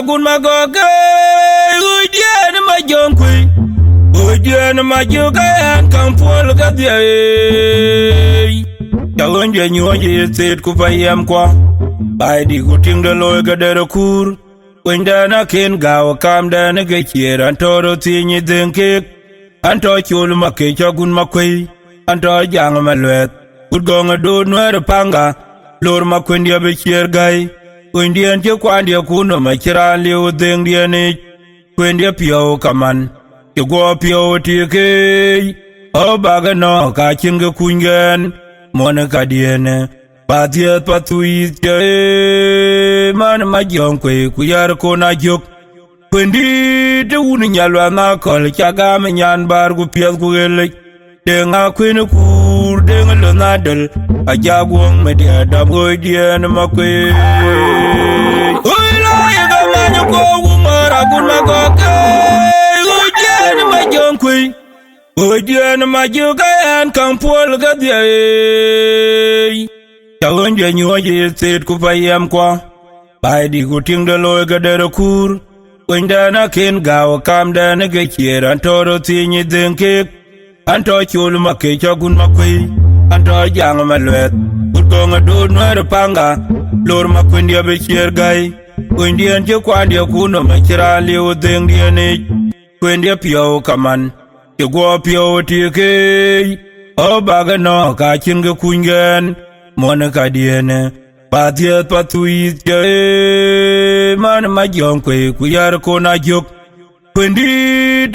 gun magoke udian ma jonkui udian ma jogan kan pol ka die tawon je nyoje set ku payam kwa bai di ku ting de loy ga de kur wenda na ken gaw kam da na ge kiran toro tinyi denke anto chul ma ke chagun ma kwe anto jang ma lwet udgonga do nwer panga lor ma kwendia be chier gai kwendia je kwandia kuno ma chira liu deng dia ni kwendia pio kaman ke go pio tike o baga no ka chinga kungen mona ka diene patia patui je man ma jong kwe ku yar ko na jok kwendi de wuni nyalwa na kol chaga me nyan bar gu piel gu ele de nga kwene kur de ngalo na del a jagwong me de da boy de na ma kwe oi la ya ga ma nyo ko wu mara gun ma ko ke oi de na ma jong kwe oi de na ma ju ga an kan pol ga de tawon je nyoje set ku payam kwa bai di ku ting de loy ga de kur wenda na ken gaw kam da na ge kiran toro tinyi denke anto chul ma ke chagun ma kwe anto jang ma lwet udgonga do nwer panga lor ma kwendia be chier gai kwendia je kwandia kuno ma chira liu deng dia ni kwendia pio kaman ke go pio tike o baga no ka chinga kungen mona ka diene patia patui je man ma jong kwe ku yar ko na jok kwendi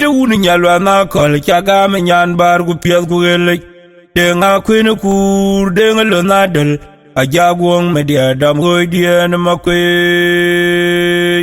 de wuni nyalwa na kol chaga me nyan bar gu piel gu ele de nga kwene kur de ngalo na del a jagwong me dia dam go dien ma kwe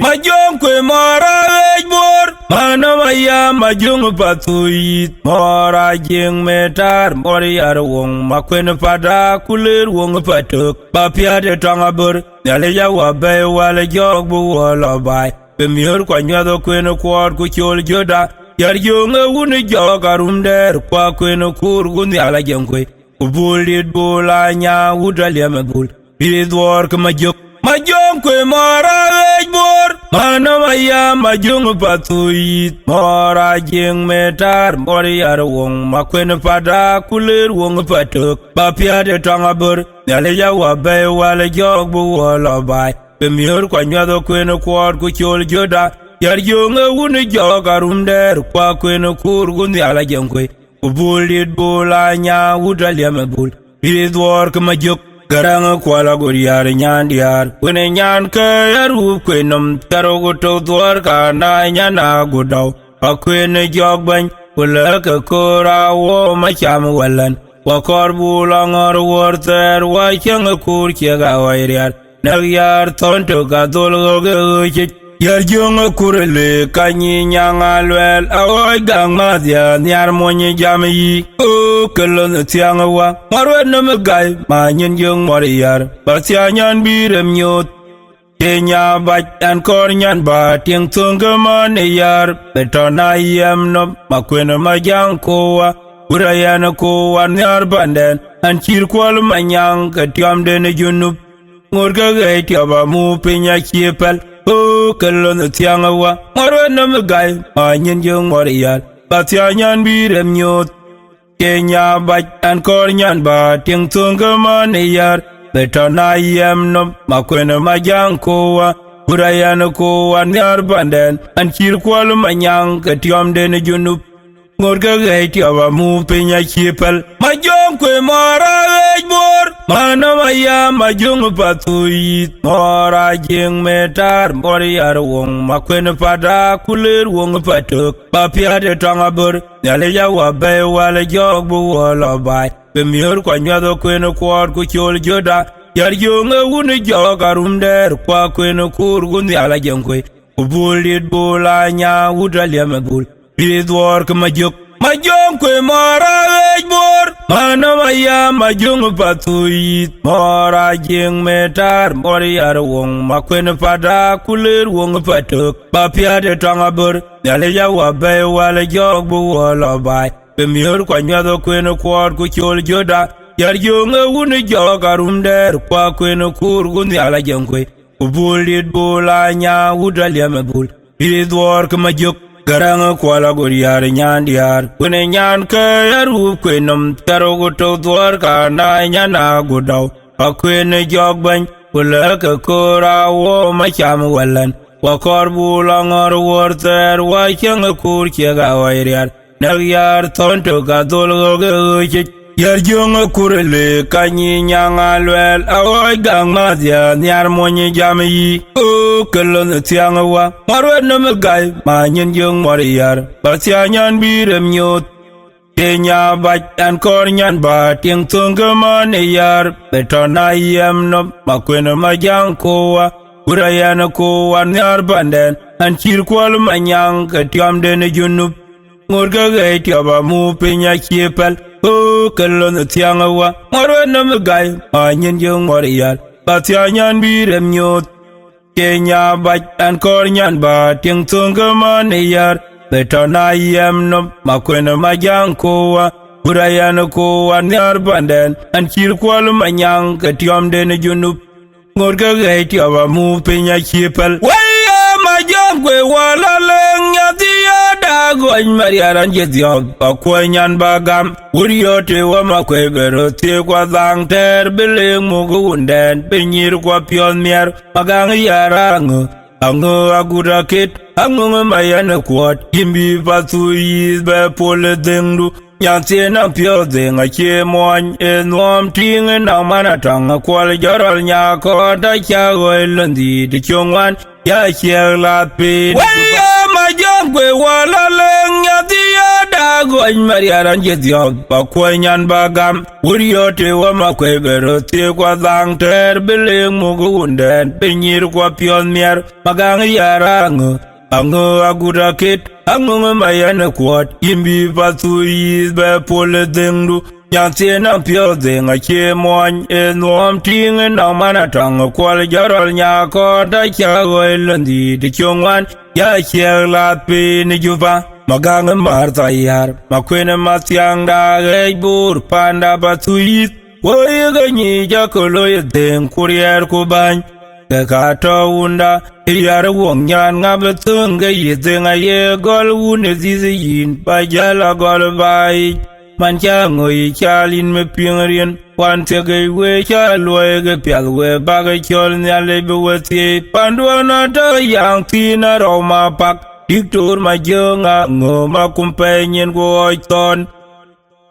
ma jong kwe mara ejbor mana ma ya ma jong patui mora jeng metar mori yar wong ma kwene pada kuler wong patok pa pia de tanga bor yale ya wa be wale jog bu wala bai be mior kwa nyado kwene kwar ku chol joda yar jonga wuni joga rumder kwa kwene kur gundi ala jengkwe ubulit bula nya udalia mebul bidwar ke majok kwe mara ejbor mana maya majong patuit mora jeng metar mori yar wong ma kwene pada kuler wong patok ba pia de tanga bor yale ya wa be wale jog bu wala bai be mior kwa nyado kwene kwar ku chol joda yar jonga wuni joga rumder kwa kwene kur gundi ala jengkwe ubulit bula nya udalia mebul bidwar ke majok garanga kwala goriar nyan diar wene nyan ke yaru kwenom taro goto dwar ka na nyana godaw akwene jogban wala ka kora wo macham walan wa korbula ngor worter wa chang kur chega wairiar nagyar tonto ka dol ge yar jonga kurele kanyi nyanga lwel awoy gang madya nyar monyi jami o kelon tianga wa marwe no megay ma nyen jong mor yar batya nyan birem nyot kenya bach an kor nyan ba ting tunga man yar betona yem no makweno majang kowa urayana kowa nyar banden an chir kwal manyang katyam dene junub ngorga gay tiaba mu penya chiepel o kelon tianga wa marwe no megay ma nyen jong mor yar batya nyan birem nyot kenya bach an kor nyan ba ting tunga man yar betona yem no makweno majang kowa urayana kowa nyar banden an chir kwal manyang katyam dene junub ngorga gay tiaba mu penya chiepel majong kwe mara ejbor mana maya majong patuit mora jeng metar mori yar wong makwene pada kuler wong patok pa pia de tanga bor yale ya wa be wale jog bu wala bai be mior kwa nyado kwene kwar ku chol joda yar jonga wuni joga rumder kwa kwene kur gundi ala jengkwe ubulit bula nya udalia mebul bidwar ke majok kwe mara ejbor mana maya majong patuit mora jeng metar mori yar wong makwene pada kuler wong patok pa pia de tanga bor yale ya wa be wale jog bu wala bai be mior kwa nyado kwene kwar ku chol joda yar jonga wuni joga rumder kwa kwene kur gundi ala jengkwe Ubulit bulanya udaliam bul. Idwar kamajuk. Garang kwala guriar nyan diar. Kune nyan kaya rup kwenum. Taro guto dwar ka na nyana gudaw. Akwene jog bany. Wala ka kura wo macham walan. Wakor bulangor warter wachang kur kiaga wairiar. Nagyar tonto ka dolgo geuchit. Yar jonga kurele kanyi nyanga lwel awoy gang madya nyar monyi jami o kelon tianga wa marwe no megay ma nyen jong moriyar batya nyan birem nyot kenya bat an kor nyan ba ting tunga man yar betona yem no makweno majang kowa urayana kowa nyar banden an chir kwal manyang katiam dene junub ngorga gay tiaba mu penya kiepal o kalon tianga wa marwe no megay ma nyen jong moriyar batya nyan birem nyot kenya bat an kor nyan ba ting tunga man yar betona yem no makweno majang kowa urayana kowa nyar banden an chir kwal manyang katiam dene junub ngorga gay tiaba mu penya kiepal Majangwe wala leng yatia dagoy mariaran jetio akwanyan bagam uriote wa makwebero te kwa dang ter beleng mugunden penyir kwa pion mier magang yarang ango agurakit ango mayana kwat imbi patu yizbe pole dengdu Yantina pio ding a chimoy in warm ting and a manatang a quality joral nyako da chagoilandi the chongwan ya chiel la pin. My young way walla leng yatia dago in Mariaran jetio, Bakwanyan bagam, Uriote wama quebero, Tequa dang ter beling mugundan, Penir quapion mier, Magang yarang. Ango agurakit, ango mayana kwat, imbi patu yizbe pole dengdu, yantina pio ding a chimoy in warm ting and a manatang a quality joral nyako da chagoilandi the chongwan ya chiel la pin juva magang marta yar makwena matyang da bur panda patu yiz woy ganyi jakolo yedeng kurier kubany Kato unda, yar wong yan ngabetung gayizing a ye gol wune ziziyin, bajala gol bay. Manchang oy chalin me pingerian, one tegay we chalwege pialwe bagay chol nyalebe weti, panduana da yang tina roma pak, diktur majonga ngoma companion go oiton.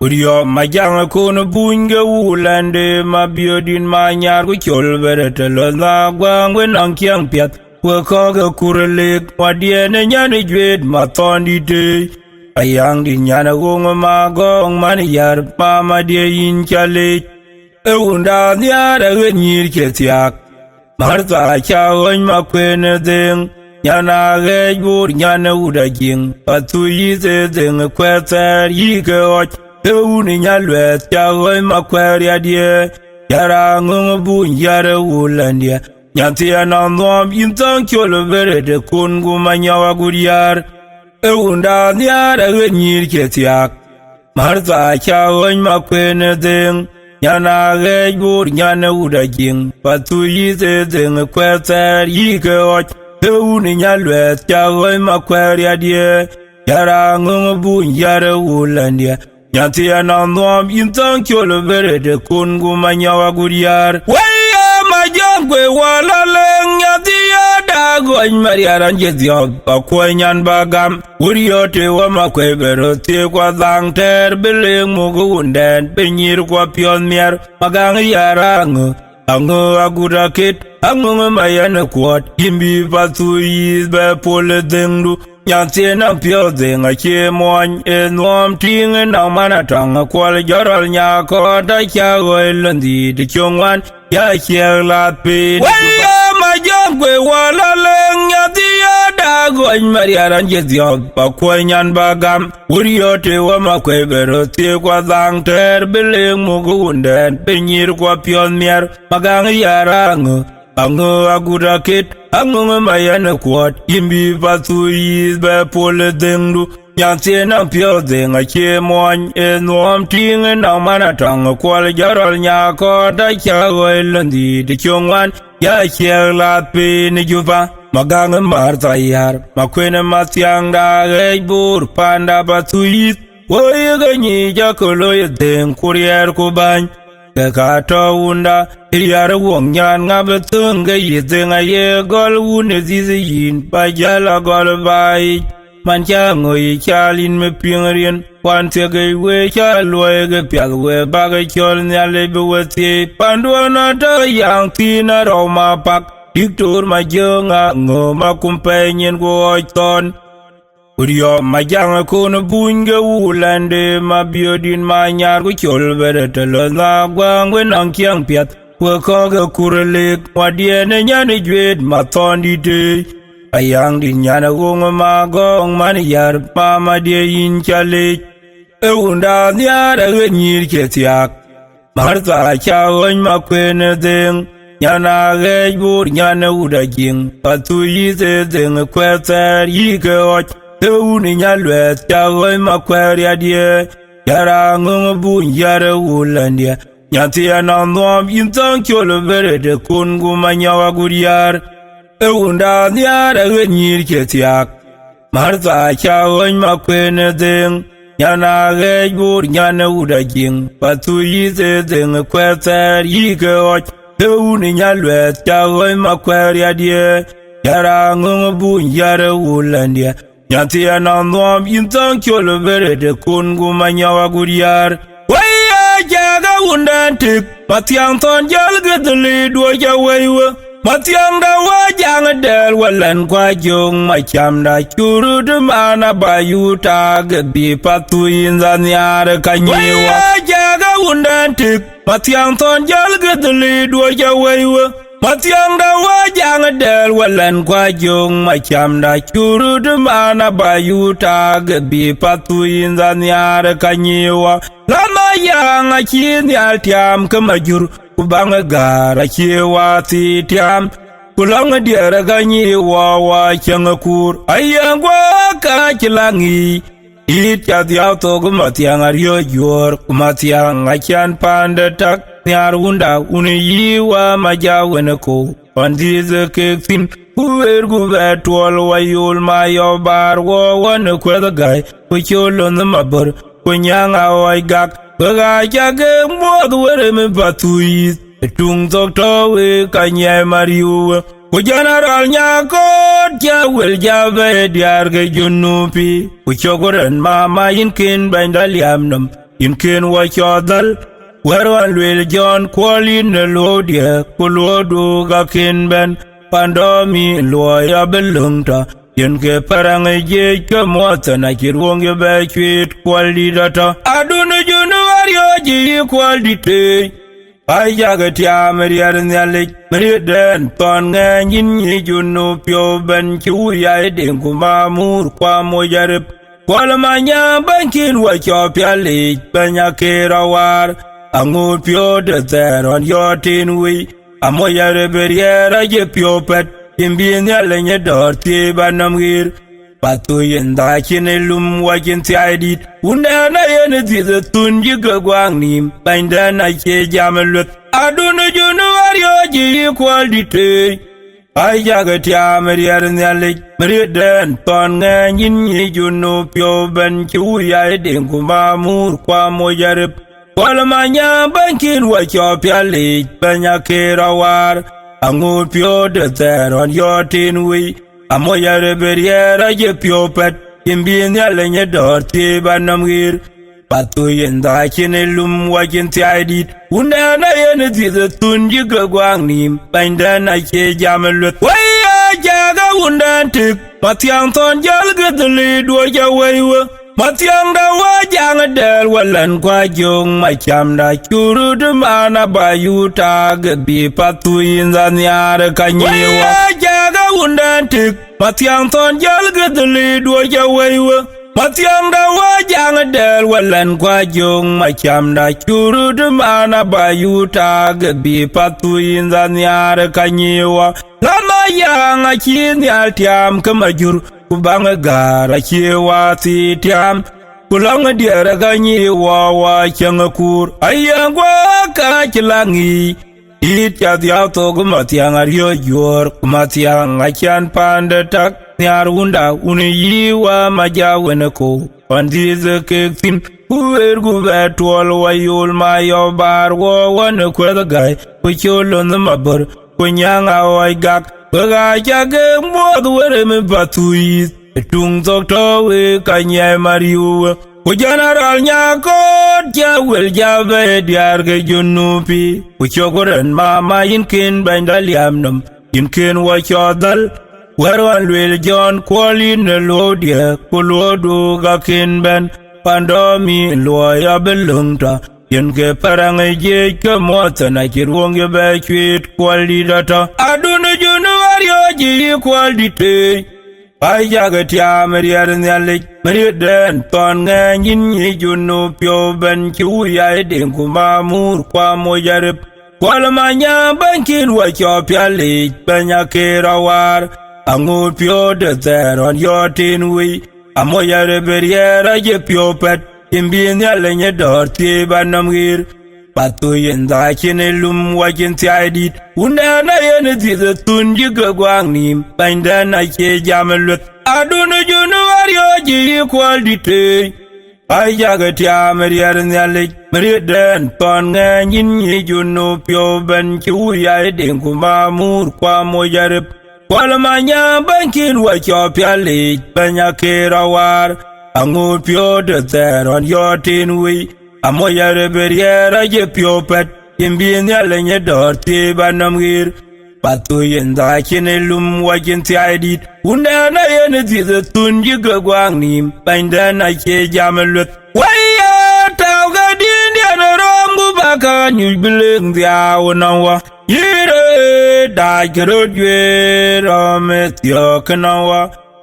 Uriyo majang kono bunga ulande mabiodin manyar ku chol berete la gwangwen ankyang piat wakaga kurelek wadiene nyane jwed matondi te ayang di nyana gong magong maniyar pama die yin chale eunda nyara genyir ketiak marta chawoy makwene deng nyana gejbur nyana udajing atu yize deng kweter yike Euni nyalwet chagoy makweria die Yara ngungu yara ulandia Nyantia nandwam intang cholo verede kungu manyawa guriar Eunda nyara genyir ketiak Marta chagoy makwene deng Nyana gejbur nyana udajing Patu yize deng kweter yike och Euni nyalwet chagoy makweria die Yara ngungu yara ulandia Nyantia nandwam intang cholo verede kungu manyawa guriar Waya majangwe wala leng nyantia dago in mariaran jetio Bakwanyan bagam Uriote wama kwebero Tequa dang ter beleng mugunden Penyir kwa pion mier Magang yarang Ango agurakit Ango mayana kwat Imbi patu yizbe pole dengdu Yantina pio ding a chimoy in warm ting and a manatang a quality joral nyako da chagoilandi the chongwan ya chiel la pin. My young way walla leng yatia dago in mariaran jetio Bakwanyan bagam Uriote wama kwebero Tequa dang ter beleng mugunden Penyir kwa pion mier Magang yarang Ango agurakit Ango mayana kwat Imbi patu yizbe pole dengdu Yantina pio ding a chimoy in warm ting and a manatang a quality joral nyako da chagoilandi the chongwan ya kiel lat pin jupa magang mar tayar makwene matyang da bur panda batuit woy ganyi jakolo yeden kurier kubany ka to unda yar wong nyan ngabetung ga yeden aye gol une ziyin bajala gol bai man cha ngoi chalin me pingrien wan te ge we cha loe ge pyal we ba ge chol nyale be wati pandwana ta yang tina roma pak diktur ma jonga ngoma kumpenyen go ton Uriyo majang kono bunge ulande ma biodin ma nyar go chol bere telo na gwang we nang kiang piat we ko ge kurelek wadie ne nyane jwet ma tondi de ayang din nyana gong ma gong man yar pa ma de yin chale e unda nyara ge nyir ke tiak marta cha gon ma kwene deng nyana ge bur nyana uda jing patu yi ze deng kweter yi ge och Uni nyalwet chagoy makwari adie yara ngung bun yara ulandia nyati anandom intang kyolo bere de kungu manyawa guriyar eunda nyara genyir ketiak marta chagoy makwene deng nyana gejbur nyana udajing patu yize deng kweter yike och Uni nyalwet chagoy makwari adie yara ngung bun yara ulandia Yanti anandom intang kyolo bere de kungu manyawa guriyar Waya jaga undantik Matiang ton jal gedeli dua jawaiwa Matiang da wajang del walan kwa jong Macam da curu de mana bayu gebi patu inzan yara kanyewa Waya jaga undantik Matiang ton jal gedeli dua jawaiwa Matiang da wajang del walan kwa jong Macam da curu de mana bayu gebi patu inzan yara kanyewa Lama yang akini altiam kemajur Kubang gara kiwa titiam Kulang diara kanyewa wa changakur Ayang waka kilangi Itya diauto kumatiang aryo jor Kumatiang acian pandatak Niar unda uniyiwa majaweneko Pandize keksin Kuwer gubetual wayul mayo bar Wawane kweda gai Kucholon the mabar Kunyang awai gak Baga jage mwad were me batuit Tung tok towe kanyay mariuwa Kujeneral nyakot jawel jabe diarge junupi Kuchokoren mama yinkin bandal yamnam Yinkin wachodal Werwan lwel John kwalin ne lodye Kulodu gakin ben Pandomi loya belungta Yinke parange jeke mwata na kirwonge bechwit kwali data Adunu junu waryoji kwali te Ayaga tiameri arnyalik Meriden ton nganyin junu pyo ben Chuya edinku mamur kwa mojarip Kwalamanya bankin wachopyalik Banya kirawar Angur pyo de teron yotin wi Amoyare beriera je pyo pet Imbin yalenye dorti banamgir Patu yenda kine lum wakin tiadit Undana yene tize tunji gagwang nim Bandana ke jamelut Adunu junu waryo ji equality Ayaga tiameri arnyalik Meriden ton nganyin junu pyo ben Chuya edinku mamur kwa mojarip Kwalamanya bankin wachopyalik Banya kirawar Angur pyo de teron yotin wi Amoyare beriera je pyo pet Imbin yalenye dorti banamgir Patu yenda kine lum wakin tiadit Undana yene tize tunji gagwang nim Bandana ke jamelut Waya jaga undantik Matiang ton jal gedeli dua jawaiwa Matiang da wajang del walan kwa jong Macam da curu de mana bayu gebi patu inzan yara kanyewa Waya jaga undantik Matiang ton jal gedeli dua jawaiwa Matiang da wajang del walan kwa jong Macam da curu de mana bayu gebi patu inzan yara kanyewa Lama yang akini altiam kemajur Kubang gara kiwa titiam Kulang diara kanyewa wa changakur Ayang waka kilangi It ya dia to gumatiang ario yor kumatiang achan panda tak nyar unda uni yiwa maja weneko pandize kektin uwer gubet wal wayul mayo bar wo wane kweda gai kucholo namabar kunyanga waigak baga jage mod were me batuit tung tok towe kanyai mariuwa ku general nyakot jawel jabe diar ke junupi ku chokoren mama yinkin bendaliamnum yinkin wa chodal werwan lwel jon kwalin lodia kulodu gakin ben pandomi loya belungta yinke parange je ke motana kirwonge be chwit kwali data adunu junu waryo ji kwalite ai jaga tia meriar nyalik meriden ton ngin yi junu pyo ben chu ya den kuma mur kwa mojarep kwal manya bankin wa cho pyali banya kirawar angur pyo de teron yotin wi amoyare beriera je pyo pet imbin ya lenye dorti banamgir patu yenda chine lum wajin tiadit undana yene tize tunji gagwangnim bandana che jamelut adunu junu waryo ji kwalite ai jaga tia meriar nyalik meriden ton ngin yi junu pyo ben chu ya den kuma mur kwa mojarep kwal manya bankin wa cho pyali banya kirawar angur pyo de teron yotin wi amoyare beriera je pyo pet imbin ya lenye dorti banamgir patu yenda chine lum wajin tiadit undana yene tize tunji gagwangnim bandana che jamelut waya tawga dindiana romgu baka nyubiling diawnawa yire dagerojwe romet yoknawa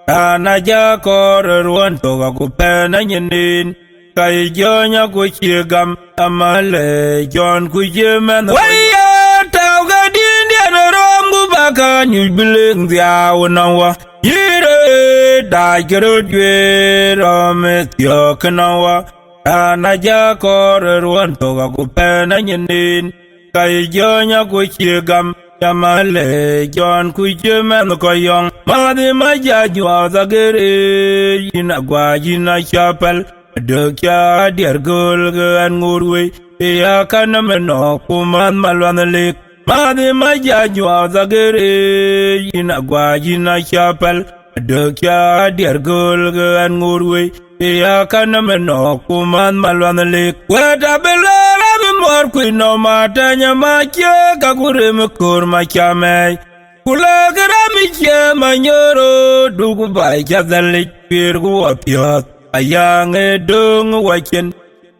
ana jakor ruan toga kupena nyenin kai jonya kuchigam amale jon kujemen waya tawga dindiana romgu baka nyubiling diawnawa yire dagerojwe romet yoknawa ana jakor ruan toga kupena nyenin kai jonya kuchigam amale jon kujemen koyong madi majajwa zagere yina gwajina chapel dekya dergol gan ngurwe ya kanameno kuman malwanalik madi majajwa zagere yina gwajina chapel dekya dergol gan ngurwe ya kanameno kuman malwanalik weta belara mor kwino matanya mache kakure mkur machame kulagra miche manyoro dugu bai chadalik pirgu apiot ayang edung wachen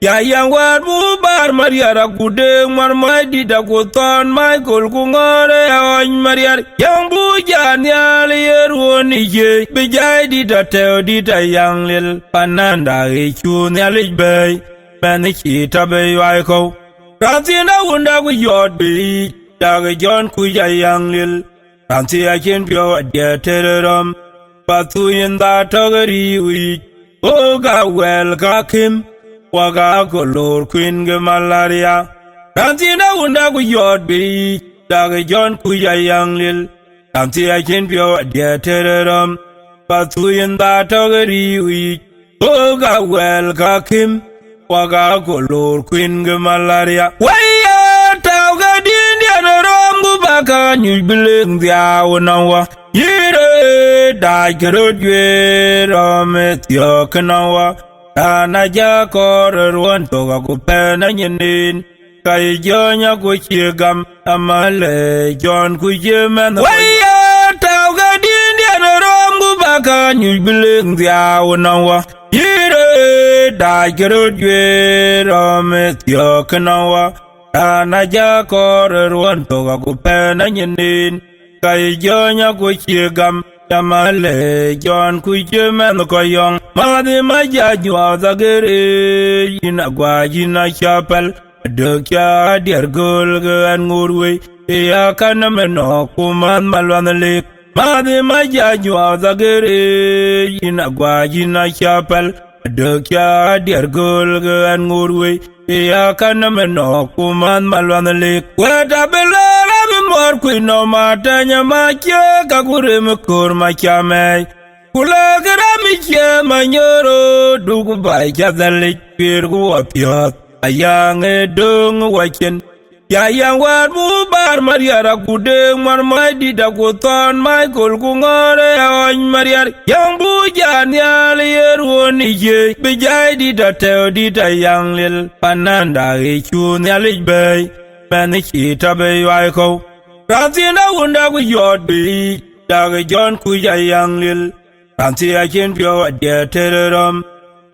yang war bu bar mariara kudeng mar maidi da kuton Michael kungore on mariar yang bu janyal yerwoni je bijai di da teo di da yang lil pananda ichu nyalik bay manichi tabe waiko Rantina wunda ku yod bi daga jon ku yang lil ranti akin pyo adya tereram patu yinda togari wi oga wel ka kim waga kolor queen ge malaria rantina wunda ku yod bi daga jon ku yang lil ranti akin pyo adya tereram patu yinda togari wi oga wel ka kim waga kolor queen ge malaria waya tawga dindiana romgu baka nyubiling diawnawa yire dagerojwe romet yoknawa ana jakor ruan toga kupena nyenin kai jonya kuchigam amale jon kujemen waya tawga dindiana romgu baka nyubiling diawnawa yire dagerojwe romet yoknawa ana jakor ruan toga kupena nyenin kai jonya kuchigam amale jon kujemen koyong madi majajwa zagere yina gwajina chapel dekya dergol gan ngurwe ya kanameno kuman malwanalik madi majajwa zagere yina gwajina chapel dekya dergol gan ngurwe ya kana meno kuman malwan lik weta belara mi mor kuino matanya makye kakure mkur makyame kula gara mikye manyoro dugu bai kyadalik pirgu wapiot ayang edung wakin ya yang war bu bar mariara kudeng mar mai di dakuton mai kul kungore on mariar yang bu jan ya lir woni je bijai di dateo di tayang lil pananda chun ya lich bay man ki tabe wai ko rantina wunda ku yod bi dag jon ku yang lil ranti a chen pyo de tereram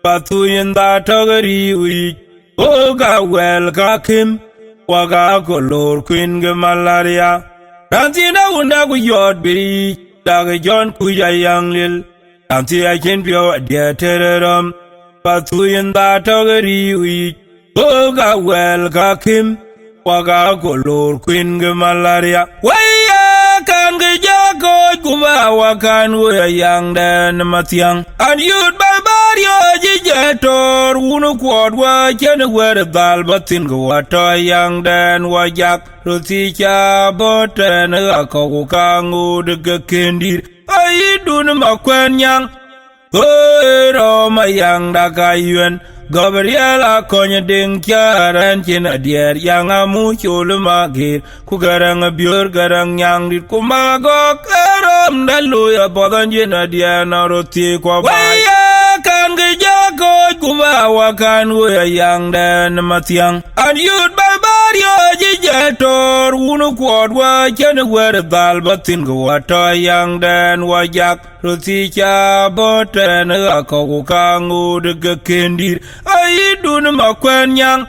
patu yin da togari wi o ga wel ka kim waga kolor queen ge malaria rantina wunda ku yod bi dag jon ku yang lil ranti a chen pyo de tereram patu yin da togari wi o ga wel ka kim waga kolor queen ge malaria waya kan ge jago kuba wakan wo yang den matiang and you'd barbario jijetor unu kwad wa chen wer dal batin go wato yang den wajak ruti cha boten ko kangu de kendir ai dun makwen yang ro ma yang da kayuen Gabriela konya ding kyaran chin adier yang amu chul magir ku garang biur garang yang dit kumago karam dalu ya bodan jin adier na roti kwa waya kan gejako kuba wakan wo yang den matiang and you'd barbario jijetor unu kwad wa chen wer dal batin go wato yang den wajak ruti cha boten ko kangu de kendir ai dun makwen yang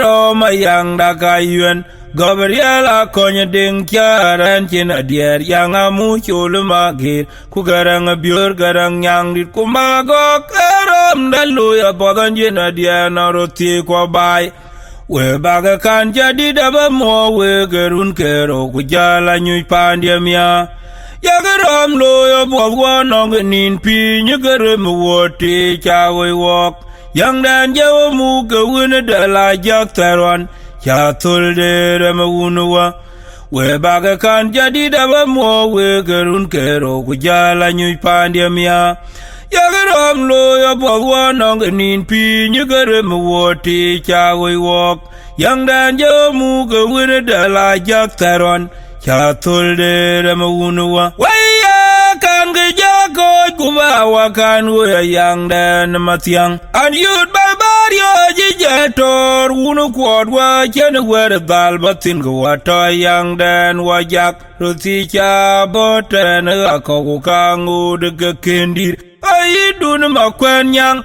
ro ma yang da kayuen Gabriela konya ding kyaran chin adier yang amu chul magir ku garang biur garang yang dit kumago karam dalu ya bodan jin adier na roti kwa bai we baga kan jadi daba mo we gerun kero ku jala nyu pandemia yagaram lo ya bogwa nong nin pi nyagaram woti chawe wok yang dan jawo mu gawuna dala jak taron ya tulde remawunwa we baga kan jadi daba mo we gerun kero ku jala nyu pandemia yagaram lo ya bogwa nong nin pi nyagaram woti chawe wok yang dan jawo mu gawuna dala jak taron ya tulde remawunwa waya kan gejako kuba wakan wo yang den matiang and you'd barbario jijetor unu kwad wa chen wer dal batin go wato yang den wajak ruti cha boten ko kangu de kendir ai dun makwen yang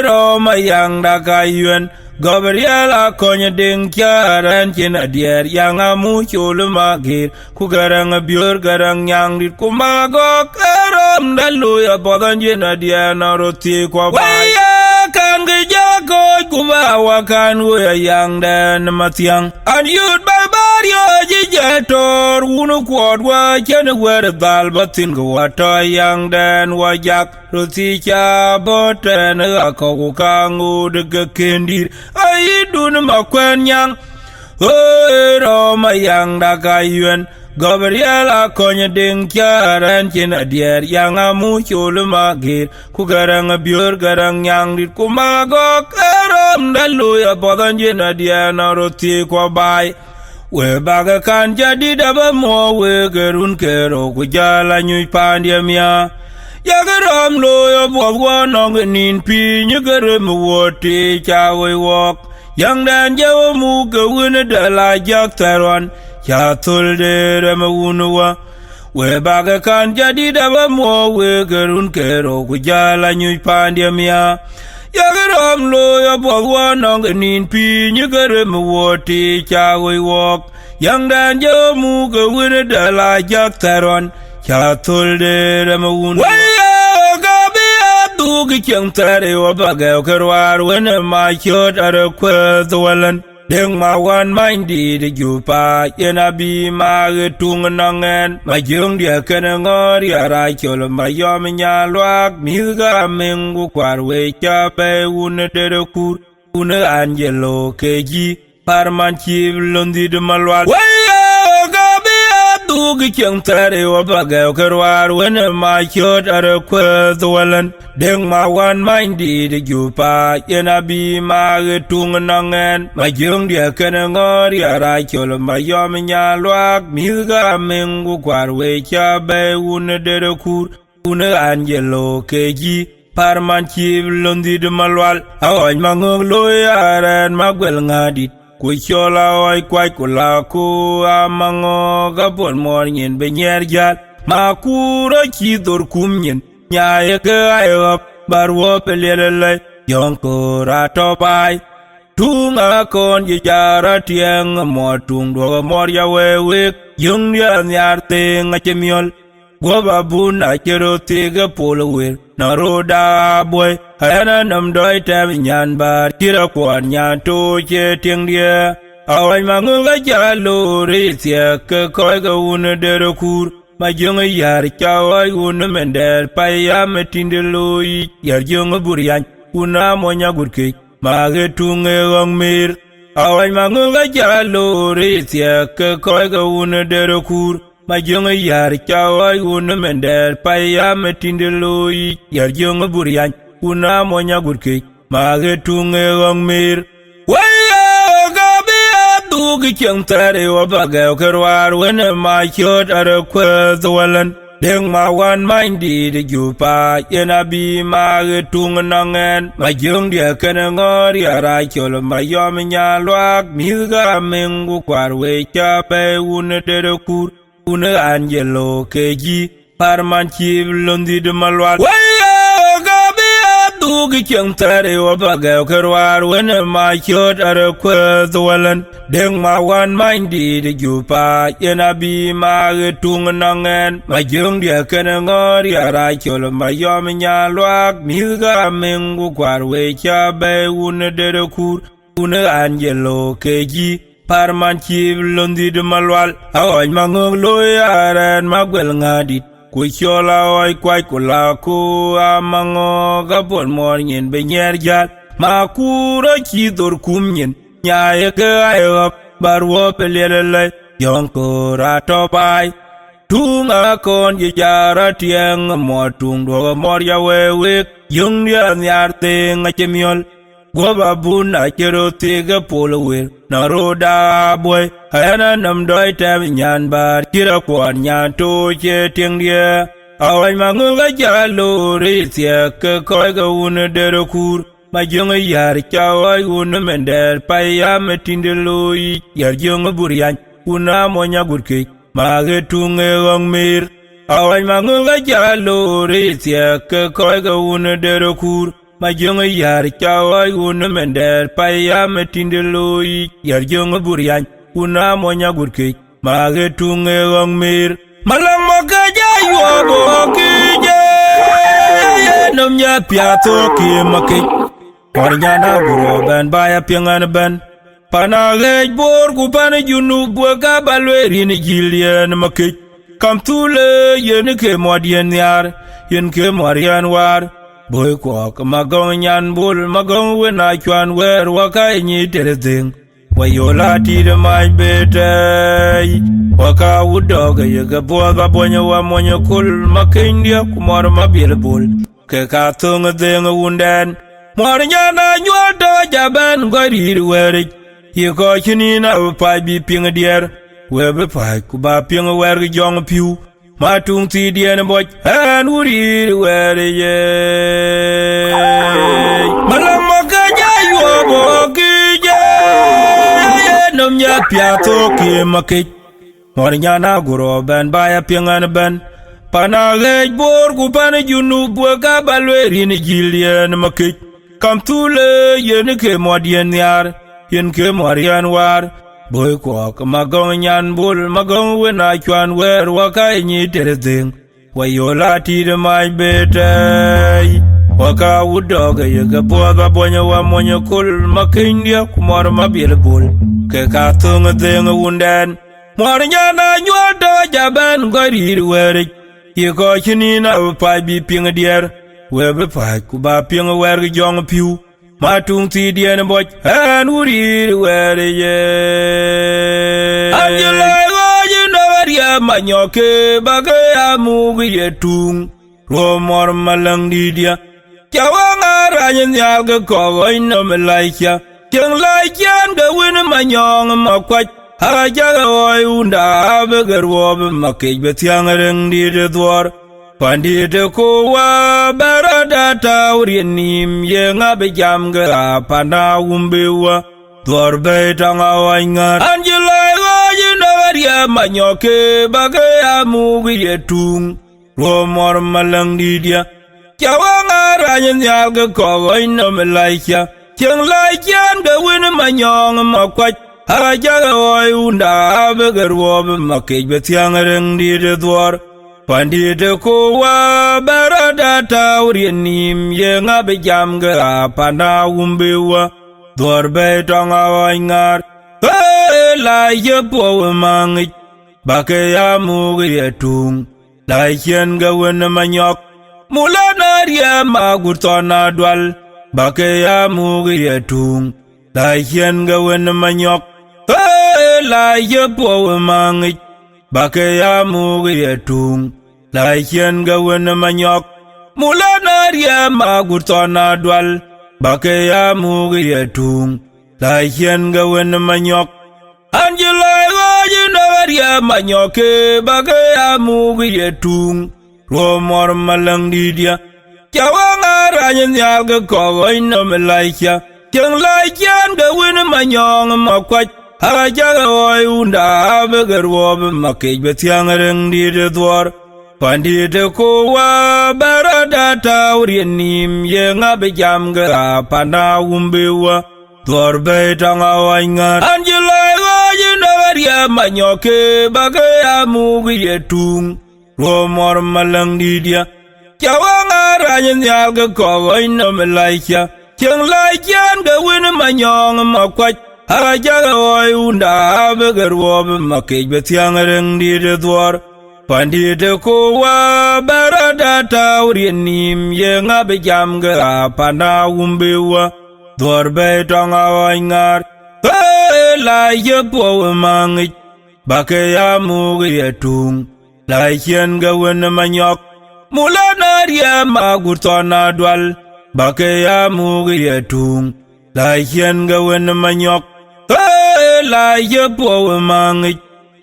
ro ma yang da kayuen Gabriela konya ding kyaran chin adier yang amu chul magir ku garang biur garang yang dit kumago karam dalu ya bodan jin adier na roti kwa waya kan gejako kuba wakan wo yang den matiang and you'd barbario jijetor unu kwad wa chen wer dal batin go wato yang den wajak ruti cha boten ko kangu de kendir ai dun makwen yang ro ma yang da kayuen Gabriela konya ding kyaran chin adier yang amu chul magir ku garang biur garang yang dit kumago karam dalu ya bodan jin adier na roti kwa bai we baga kan jadi daba mo we gerun kero ku jala nyu pandemia yagaram lo ya bogwa nong nin pi nyagaram woti chawe wok yang dan jawo mu gawuna dala jak taron ya tulde remawunwa we baga kan jadi daba mo we gerun kero ku jala nyu pandemia yagaram lo ya bogwa nong nin pi nyagaram woti chawe wok yang dan jawo mu gawuna dala jak taron ya tulde remawunwa Dugi chang tare wa baga karwar wena ma chot ara kwa dwalan Deng ma wan main di de jupa yena bi ma tung nangen ma jung dia kena ngori ara chol ma yom nya luak mi ga mengu kwar we cha pe un de kur un angelo keji parman chi londi de malwal Dugi kyang tare wa baga karwar wena ma kyot ara kwa zwalan deng ma wan main di de jupa yena bi ma tung nangen ma jung dia kena ngori ara chol ma yom nya luak mi ga mengu kwar we cha be un de kur un angelo keji parman chi londi de malwal awan mangong loyaran magwel ngadi Kuchola oi kwai kula ku amango gabon mornyen be nyerjal makuro chi dor kumnyen nyaye ke ayo barwo pelele yonko rato bai tunga kon ye jara tieng motung do morya wewe yung ya nyarte ngachemiol Goba bun a kero tiga polower Naroda boy Hayana nam doi tam nyan bar Kira kwan nyan to che ting dia Awai mangunga jalo Rizia ke koi ga una dero kur Majunga yar kawai una mender Paya metinde loi Yar junga burian Una monya gurke Mage tunge gong mir Awai mangunga jalo Rizia ke koi ga una dero kur Majunga yar kawai una mender Paya metinde loi Yar junga burian Una monya gurke Mage tunge gong mir Waya gabi Dugi kyang tare wa baga karwar wena ma kyot ara kwa zwalan Deng ma wan main di de jupa yena bi ma tung nangen ma jung dia kena ngori ara chol ma yom nya luak mi ga mengu kwar we cha pe un de kur un angelo keji parman chi londi de malwal Dugi kyang tare wa baga karwar wena ma kyot ara kwa zwalan Deng ma wan main di de jupa yena bi ma tung nangen ma jung dia kena ngori ara chol ma yom nya luak mi ga mengu kwar we cha be un de kur un angelo keji parman chi londi de malwal awan mangong loyaran magwel ngadit Kuchola oi kwai kula ku amango gabon mornyen be nyerjal makuro chi dor kumnyen nyaye ke ayo barwo pelele yonko rato bai tunga kon ye jara tieng motung do morya wewe yung ya nyarte ngachemiol Goba bun a kero tiga polower Naroda boy Hayana nam doi tam nyan bar Kira kwan nyan to che ting dia Awai mangunga jalo Rizia ke koi ga una dero kur Majunga yar kawai una mender Paya metinde loi Yar junga burian Una monya gurke Mage tunge gong mir Awai mangunga jalo Rizia ke koi ga una dero kur Majunga yar kawai una mender Paya metinde loi Yar junga burian Una monya gurke Mage tunge gong mir Malang maka jayu abo kije Namnya piato ki makik Warnyana buro ben Baya piangan ben Panagej bor kupane junub Waka balweri ni jilian makik Kam tule yen ke modien yar Yen ke morian war Boy kwa magong nyan bul magong wena chuan wer waka inyi tereding Wayola ti de my bete Waka wudoga yega boga bonya wa monya kul makindia kumar mabil bul Ke katung ding wunden Mornya na nyuada jaban gari weri Yiko chinina upai bi ping dier Webe pai kuba ping wer jong piu Matung ti dien boy and wuri weri ye Malam makanya yuabo kije Namnya piato ki makik Mornya na guro ben Baya pingan ben Panagej bor kupane junub Waka balweri ni jilian makik Kam tule yen ke modien yar Yen ke morian war Boy kwa magong nyan bul magong wena chuan wer waka inyi tereding Wayola ti de my bete waka wudoga yaga boda bonya wa monya kul makindia kumar mabil bul ke ka tunga denga wundan mor nyana nyuado jaban gorir weri yiko chinina pa bi pinga dier webe pa kuba pinga wer jong piu matung ti dien boy an wurir weri ye anjela gojina waria manyoke bagaya mugi yetung ro mor malang didia Chawanga ranyan yalga kogo ino melaikya Tiang laikyan ga wina manyong makwach Hajaga oi unda abegar wobe makij betiang reng di de dwar Pandi de kowa barada taurien nim ye ngabe jam ga pana umbewa Dwar betang awaingat Anjilai gojina waria manyoke bagaya mugi yetung Romor malang didia Chawanga ranyan yalga kogo ino melaikya Tiang laikyan ga wina manyong makwach Hajaga oi unda abegar wobe makij betiang reng di de dwar Pandi de kowa barada taurien nim ye ngabe jam ga pana umbewa Dwar betang awaingat La ye powe mangit Bakaya mugi yetung Laikyan ga wina manyok Mulana ria magurtona dwal Bakaya mugi yetung Laikyan ga wina manyok La ye powe mangit Bakaya mugi yetung Laikyan ga wina manyok Mulana ria magurtona dwal Bakaya mugi yetung Laikyan ga wina manyok Anjilai gojina waria manyoke Bakaya mugi yetung Romor malang didia Chawanga ranyan yalga kogo ino melaikya Tiang laikyan ga wina manyong makwach Hajaga oi unda abegar wobe makij betiang reng di de dwar Pandi de kowa barada taurien nim ye ngabe jam ga pana umbewa Dwar betang awaingat Anjilai gojina waria manyoke bagaya mugi yetung Romor malang didia Chawanga ranyan yalga kogo ino melaikya Tiang laikyan ga wina manyong makwach Hajaga oi unda abegar wobe makij betiang reng di de dwar Pandi de kowa barada taurien nim ye ngabe jam ga pana umbewa Dwar betang awaingat La ye powe mangit Bakaya mugi yetung Laikyan ga wina manyok Mulana ria magurtona dwal Bakaya mugi yetung Laikyan ga wina manyok La ye powe mangit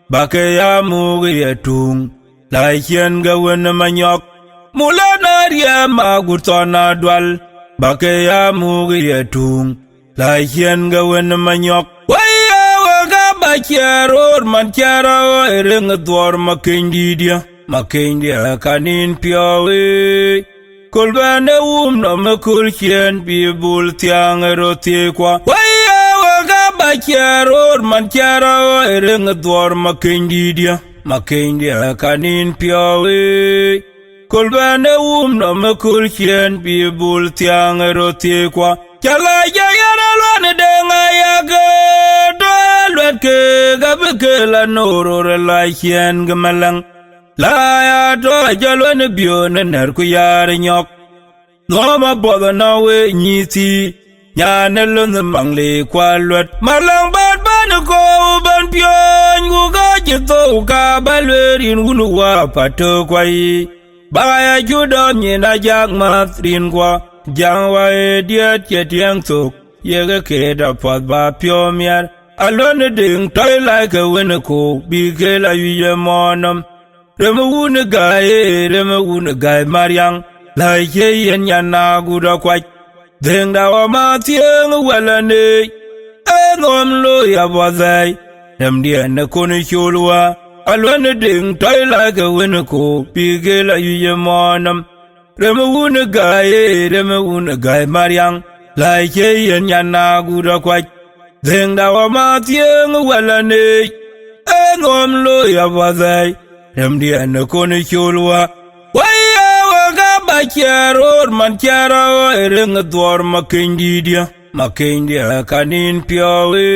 Bakaya mugi yetung Laikyan ga wina manyok Mulana ria magurtona dwal Bakaya mugi yetung Laikyan ga wina manyok Waya waga bakyaror man kyara Ereng dwar makindidia Makindia kanin piawe Kulbane no mekul kien bibul tiang erote kwa Waya waga bakyaror man kyara Ereng dwar makindidia Makindia kanin piawe Kulbane no mekul kien bibul tiang erote kwa Kala jayana lwane denga yage Doelwet ke gabeke la norore la kien gemalang La ya to jalwane bione nerku yare nyok Noma boda nawe nyiti Nyane lunde mangle kwa lwet Malang bat bane ko uban pion Guga jito uka balwerin Gunuwa pato kwa yi Baya judo nyena jak matrin kwa Jangwa e diet yetiang tuk Yega keda pot ba pyo miar Alone ding toy like a winner ko Bike la yuye monam Rema wune guy mariang Like ye yen yana guda kwach Ding da wa ma tieng wala ne Engom lo ya wazay Dem dia na kone shulwa Alone ding toy like a winner ko Bike la yuye monam Rema wune guy mariang Like ye yen yana guda kwach Ding da wa ma tieng wala ne Engom lo ya wazay Dem dia na kone shulwa Waya waga ba chiaror man chiara ring dwar makindia kanin piawe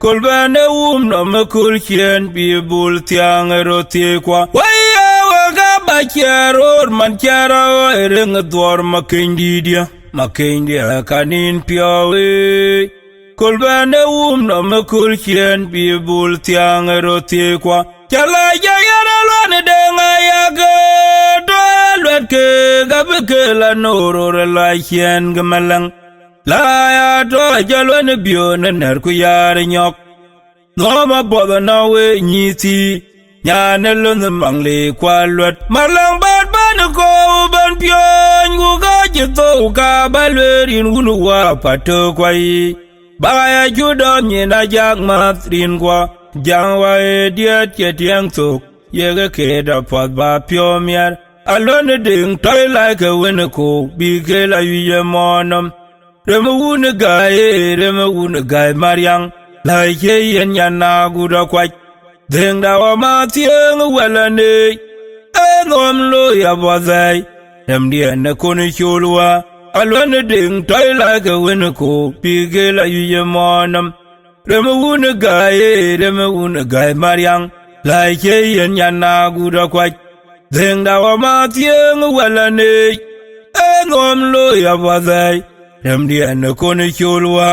kolbane no makul chien bi bul tiang rotie kwa waya waga ba chiaror man chiara ring dwar makindia kanin piawe kolbane no makul chien bi bul tiang rotie kwa chala jayara lone denga yaga ke gabke la noro la chien gamalang la ya to jalwan bion ner ku yar nyok no ma boda na we nyiti nyane lon mangle kwalwat malang bad ban ko ban pion gu ga jito ka balwerin gulu wa pato kwai ba ya judo nyina jak matrin kwa jangwa diet ke tiang tok yega ke da pot ba pio miar alone ding toy like a winner ko big la yu monum remu guy mariang like yen yana guda kwaj ding da wa ma tieng wala ne enom lo ya bazai dem dia na koni chulwa alone ding toy like a winner ko big la yu monum remu guy mariang like yen yana guda kwaj ding da wa ma tieng wala ne enom lo ya bazai dem dia na koni chulwa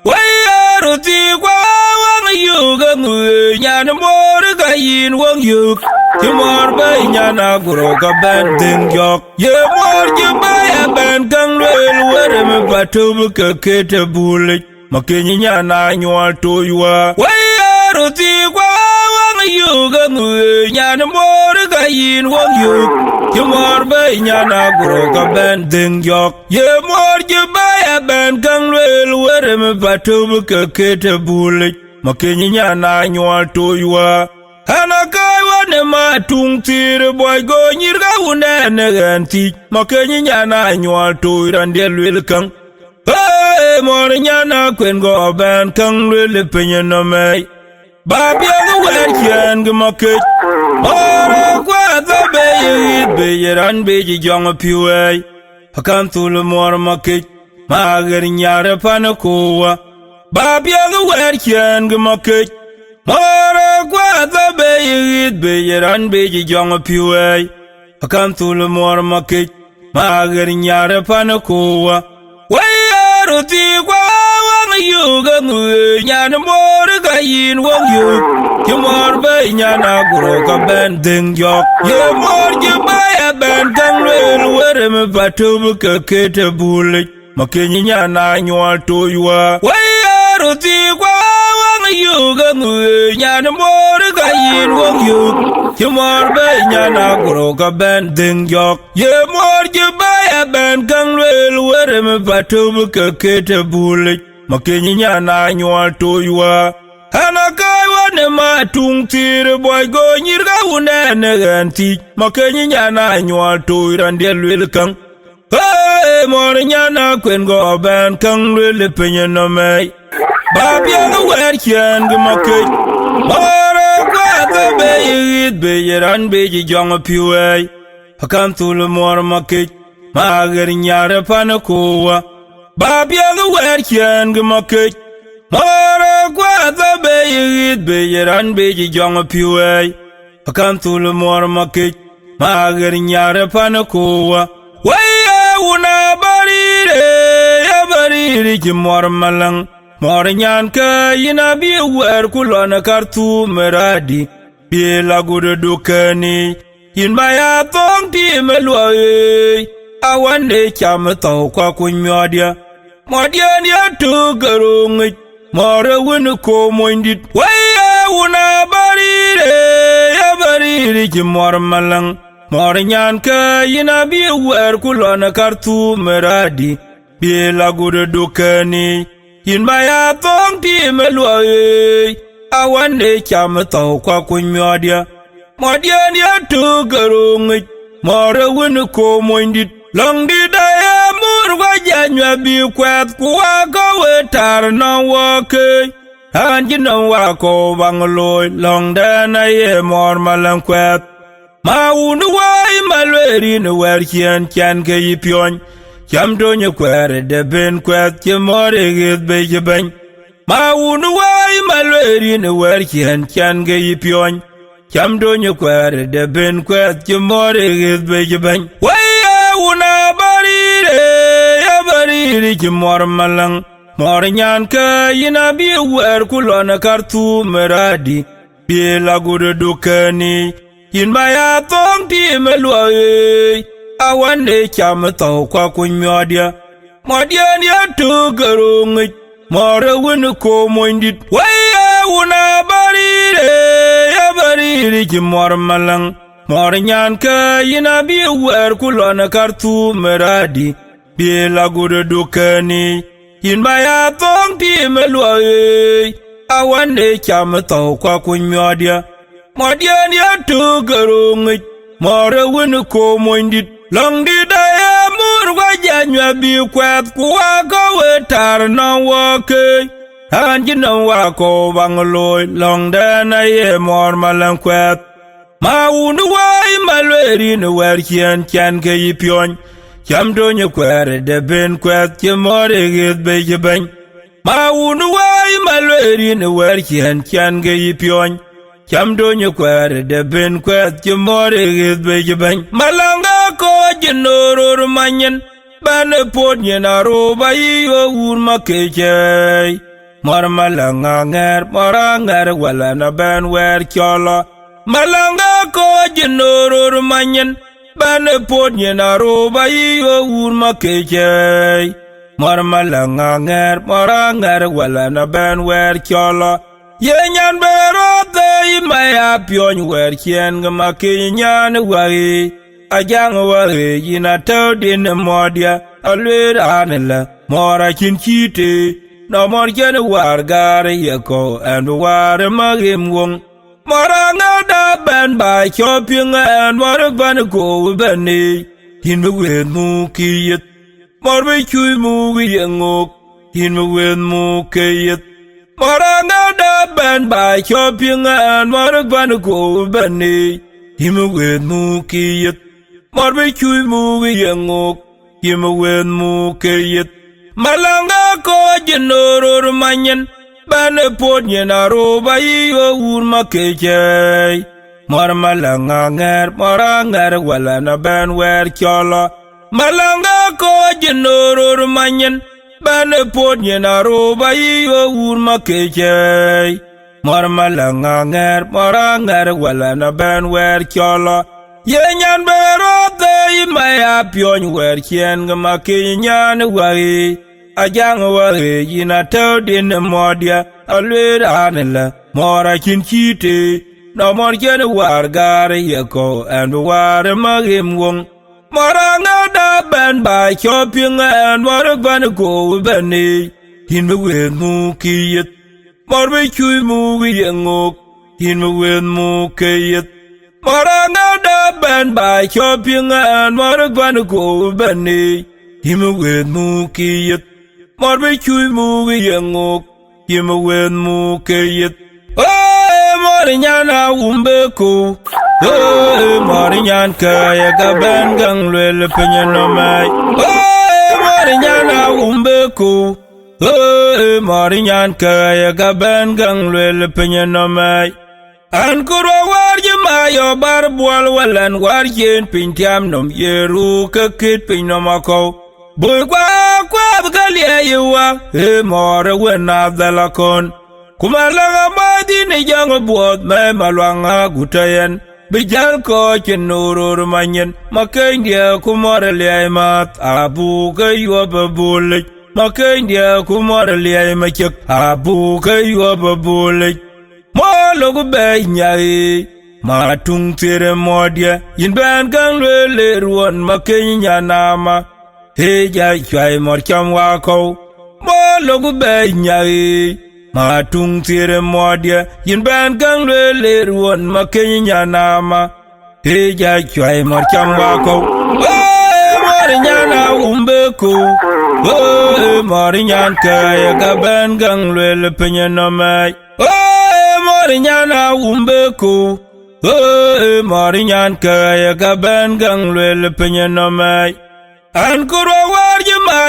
waya ruti kwa wang yuga ngwe nyan mor ga yin wang yug ti mor ba nyana gro ka ben ding yok ye mor je ba ya ben kang lel were me batu ka kete bulik makenyi nyana nyol to yuwa waya ruti kwa yuga ngwe nyan mor ga yin wang yug ti mor ba nyana gro ka ben ding yok ye mor je ba ya ben kang lel were me batu ka kete bulik makenyi nyana nyol to yuwa ana kai wane ma tung tir boy go nyirga une ne ganti makenyi nyana nyol to rande lel kang hey mor nyana kwen go ben kang lel penye no mai Babia the weekend gumake Ora kwa the be ran be young a pew Hakan tul more make Magar nyara panakoa Babia the weekend gumake Ora kwa the be ran be young a pew Hakan tul more make Magar nyara panakoa Way ruti kwa yuga ngwe nyana mor ga yin wang yug ye mor ba nyana gro ka ben ding yok ye mor je ba ya ben kang lel were me batu ka kete bulik makenyi nyana nyol to yuwa waya ruti kwa wang yuga ngwe nyana mor ga yin wang yug ye mor ba nyana gro ka ben ding yok ye mor je ba ya ben kang lel were me batu ka kete bulik makenyi nyana nyol to yuwa ana kai wane ma tung tir boy go nyirga une ne ganti makenyi nyana nyol to rande lwel kang hey mor nyana kwen go ben kang lwel penye no mai babia no wer kien ge makej mor kwa the be ran be jong piwe akan tul mor makej magar nyare panakoa Babia the weekend gumake Mora kwa the be ran be young a pew Akan tul more make Magar nyara panakoa Waya una bariri jimor malang Moranyan ka yina bi wer kulona kartu meradi Bi lagude dukani Yin baya tong ti melwa Awande cham tau kwa kunyodia Modia ni atu garungi Mora winu ko moindit Waya una bariri jimor malang Mora nyan ka yina bi wer kulona kartu meradi Bi lagude dukani Yin baya tong ti melwa Awande cham tau kwa kunyodia Modia ni atu garungi Mora winu ko moindit Long did I amur wajanya bi kwet kuwa go tar na wake and you know wako bangaloy long dan I am more malang kwet ma unu wai malweri no wer kien kien ke yipion cham do nye kwere de ben kwet che more git be je ben ma unu wai malweri no wer kien kien ke yipion cham do nye kwere de ben kwet che more git be je ben wai una barire ya barire che mor malang mor nyan ke yina bi wer kulona kartu meradi bi la gude dukani yin maya tong ti meloi awande cham to kwa kunyodia modia ni atu garung more win ko moindit waya una barire ya barire ki mor malang mor nyan ka yina bi wer kulona kartu meradi bi la gude dukani yin maya tong ti meloi awande cham to kwa kunyodia Modian ya tu garung more win ko moindit long di da ya mur wa janya bi kwat kwa ko wetar na wa ke anji na wa ko bangloy long da na ye mor malang kwat ma unu wai malweri no wer kien kien ke yipion cham do nye kwere de ben kwat che more git be je ben ma unu wai malweri no wer kien kien ke yipion cham do nye kwere de ben kwet che more git be je ben malanga ko jinoror manyen bane pod nye na ro ba yo ur makeche mar malanga nger wala na ben wer kyolo malanga ko jinoror manyen bane pod nye na ro ba yo ur makeche mar malanga nger wala na ben wer kyolo Yenyan berote maya pion wer kien gama kinyan wari ajang wari yina tawdin modia alwer anela mora kinchite no mor ken war gar yeko and war magim wong mora ngada ben ba shopping and war ban go bani hin wen mu kiyet mor be chui mu yengok hin wen mu kiyet Moranga da ben ba shopping and more ban go bani him with mu kiyet mor be chui mu yengok him with mu kiyet malanga ko jinoror manyen ban pod nyena ro ba yo ur makeche mor malanga nger wala na ben wer kyolo malanga ko jinoror manyen Bane pod nyena ro ba yo ur makeche mor malanga nger wala na ben wer kyolo yenyan berote maya pion wer kien gama kinyan wari ajang wari yina tawdin modia alwer anela mora kinchite no mor ken war gar yeko and war magim wong Moranga da ben ba shopping and war ban go bani hin wen mu kiyet mor be chui mu yengok hin wen mu kiyet Moranga da ben ba shopping and war ban go bani hin wen mu kiyet mor be chui mu yengok hin wen mu kiyet Morinyana umbeko Morinyan kaya ka ben gang lwele penye no mai Morinyana umbeko Morinyan kaya ka ben gang lwele penye no mai An kurwa warje mayo bar bual walan warjen pintiam nom yeru kakit pin no mako Boy kwa bgalia yewa mora wena dalakon Kumalanga madi ni jang buot me malwanga gutayen bijal ko chenurur manyen makendia kumore liaimat abu kayo babulik makendia kumore liaimachek abu kayo babulik mologu benyai matung tere modia yin ben gang lele ruon makenya nama heja chwai morcham wako mologu benyai Matung tire modia yin ben gang lele ruon makenya nama heja chwai morcham wako Morinyana umbeko Morinyan kaya ka ben gang lele penye no mai Morinyana umbeko mori nyan kaya ka ben gang lwel pinye no mai. An kuro war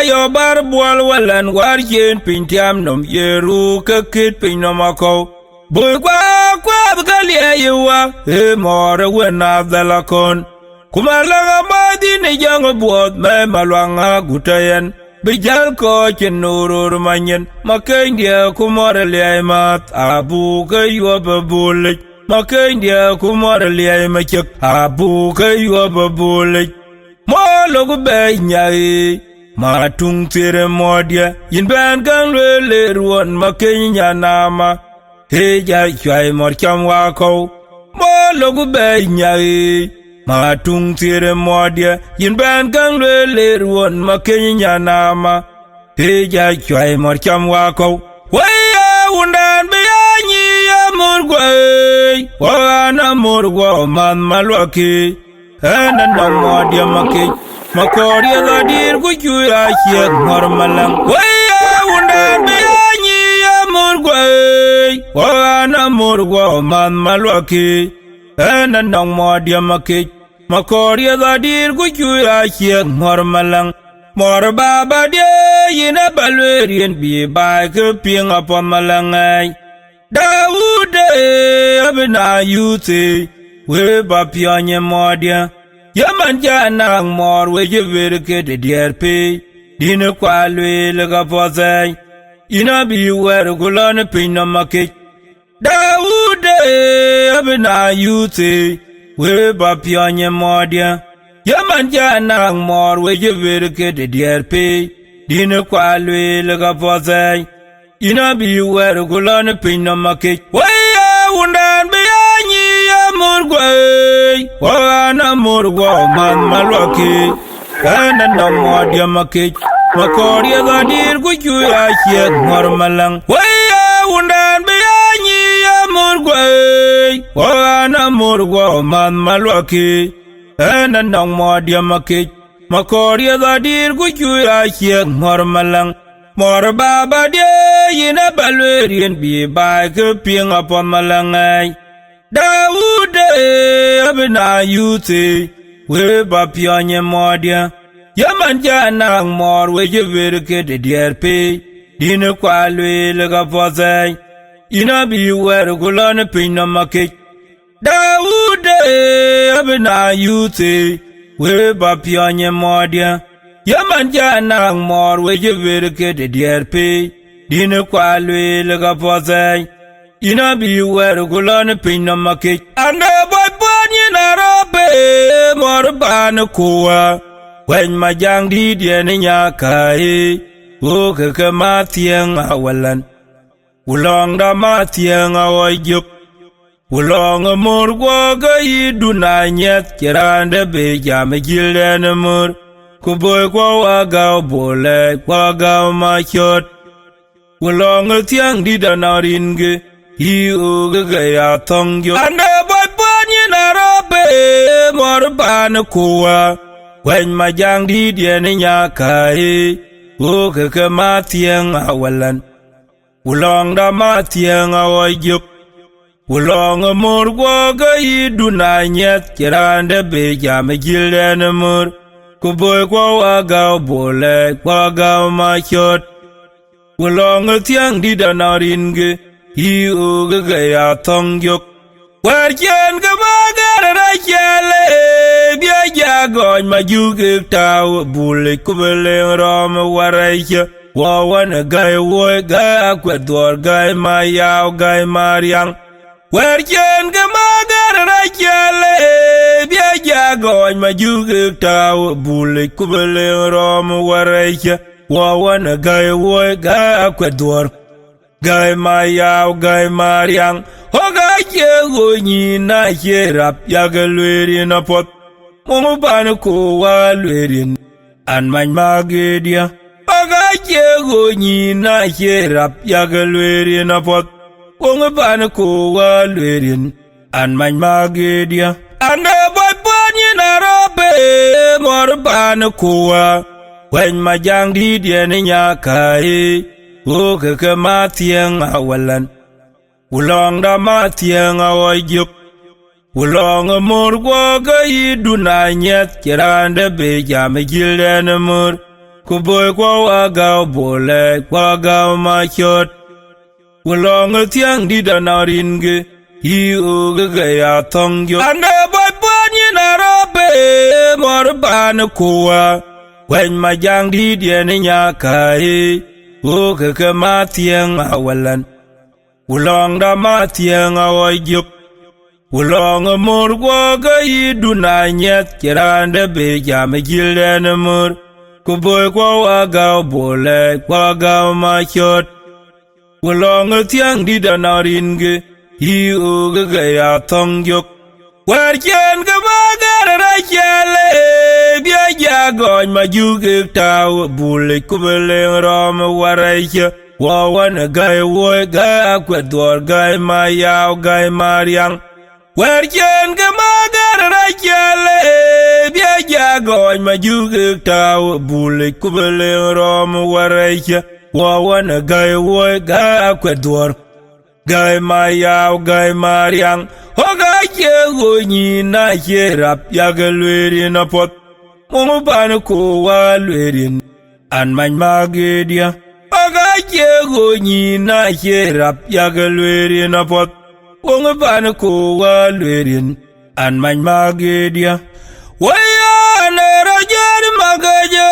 yo bar bual walan war yen pintiam nom yeru ka kit pin no mako. Boy kwa bgalia yewa mori wena dalakon. Kumalanga madi ne jango buot me malwanga gutayen. Bijal ko chenurur manyen makendia kumore liaimat abu kaywa babulik. Makendia kumore liaimat abu kaywa babulik. Mologu be nyai matung tere modia yin ben gang lele ruon makenya nama heja chwai morcham wako. Mologu be nyai matung tere modia yin ben gang lele ruon makenya nama heja chwai morcham wako. Waya undan be anyi ya murgwai wana murgwa man malwaki. Ena na modia make makoria la dir kuchuya chiek mormalang. Waya undan be anyi ya murgwai wana murgwa man malwaki. Ena na modia make makoria la dir kuchuya chiek mormalang. Mor baba de yina balwerien bi ba ke ping upon malangai. Daude abina yuti we bapionye modia. Yaman janang mor we jeverke de DRP. Dine kwalwe lega pozay. Ina bi wer gulone pinna make. Daude abina yuti we bapionye modia. Yaman janang mor we jeverke de DRP. Dine kwalwe lega pozay. Ina bi wer gulone pinna make. Waya undan be anyi ya murgwai wana murgwa man malwaki. Ena na modia make makoria da dir kuchuya chiek mormalang. Waya undan be anyi ya murgwai wana murgwa man malwaki. Ena na modia make makoria da dir kuchuya chiek mormalang. Mor baba de yina balwerien bi ba ke ping upon malangai. Daude abina yuti we bapionye modia. Yaman janang mor we jeverke de DRP. Dine kwalwe lega pozay. Ina bi wer gulone pinna make. Daude abina yuti we bapionye modia. Yaman janang mor we jeverke de DRP. Dine kwalwe lega pozay. Ina bi wer gulone pinna make. Ande boy bonye na robe mor ban kuwa. Wen majang di diene nyakai. Woke ke matieng awalan. Ulong da matieng awajuk. Ulong mor gwaga iduna nyet kirande be jame gilene mor. Kuboy kwa waga bole kwa ga machot. Ulong tiang di danaringe. Uga ya tongyo. Ande boy bonye na robe mor ban kuwa. Wen majang di diene nyakai. Woke ke matieng awalan. Ulong da matieng awajuk. Ulong mor gwaga iduna nyet kirande be jame gilene mor. Kuboy kwa waga bole kwa ga machot. Ulong tiang di danaringe. Uga ya tongyok. Warjen ga bagara rachale. Bia jagon majuge taw bule kubele rom waraja. Wawana gai woy gai akwador gai mayaw gai mariang. Warjen ga bagara rachale. Bia jagon majuge taw bule kubele rom waraja. Wawana gai woy gai akwador gai mayaw gai mariang. Hoga chego ni na cherap yagalweri na pot. Momo bana ko walwerin an man magedia. Hoga chego ni na cherap yagalweri na pot. Momo bana ko walwerin an man magedia. Ande boy bonye na robe mor bana ko wen majang di diene nyakai. Woke ke matieng awalan. Ulong da matieng awajuk. Ulong a mur kwa ga yi dunanyet kirande be jam gilden mur kuboy kwa waga bole kwa ga machot Ulong a tiang di danaringe hi uga ya tongyo ande boy bani narabe mor ban kuwa wen majang di dien nya kai uga ke ma tiang awalan Ulong da ma tiang awajuk Ulong a mur kwa ga yi dunanyet kirande be jam gilden mur kuboy kwa waga bole kwa ga machot Ulong a tiang di danaringe hi uga ya tongyok Warchen ka magara ra chale bia jagon majuge taw bule kubele rom waraicha wawan gai wo ga kwador gai mayaw gai mariang Warchen ka magara ra chale bia jagon majuge taw bule kubele rom waraicha wawan gai wo ga kwador Gai mayaw gai mariang Hoga che goni na che rap yaga lwerin na pot Mungu bana ko wa lwerin An man magedia Hoga che goni na che rap yaga lwerin na pot Mungu bana ko wa lwerin An man magedia Waya ne rajar magaje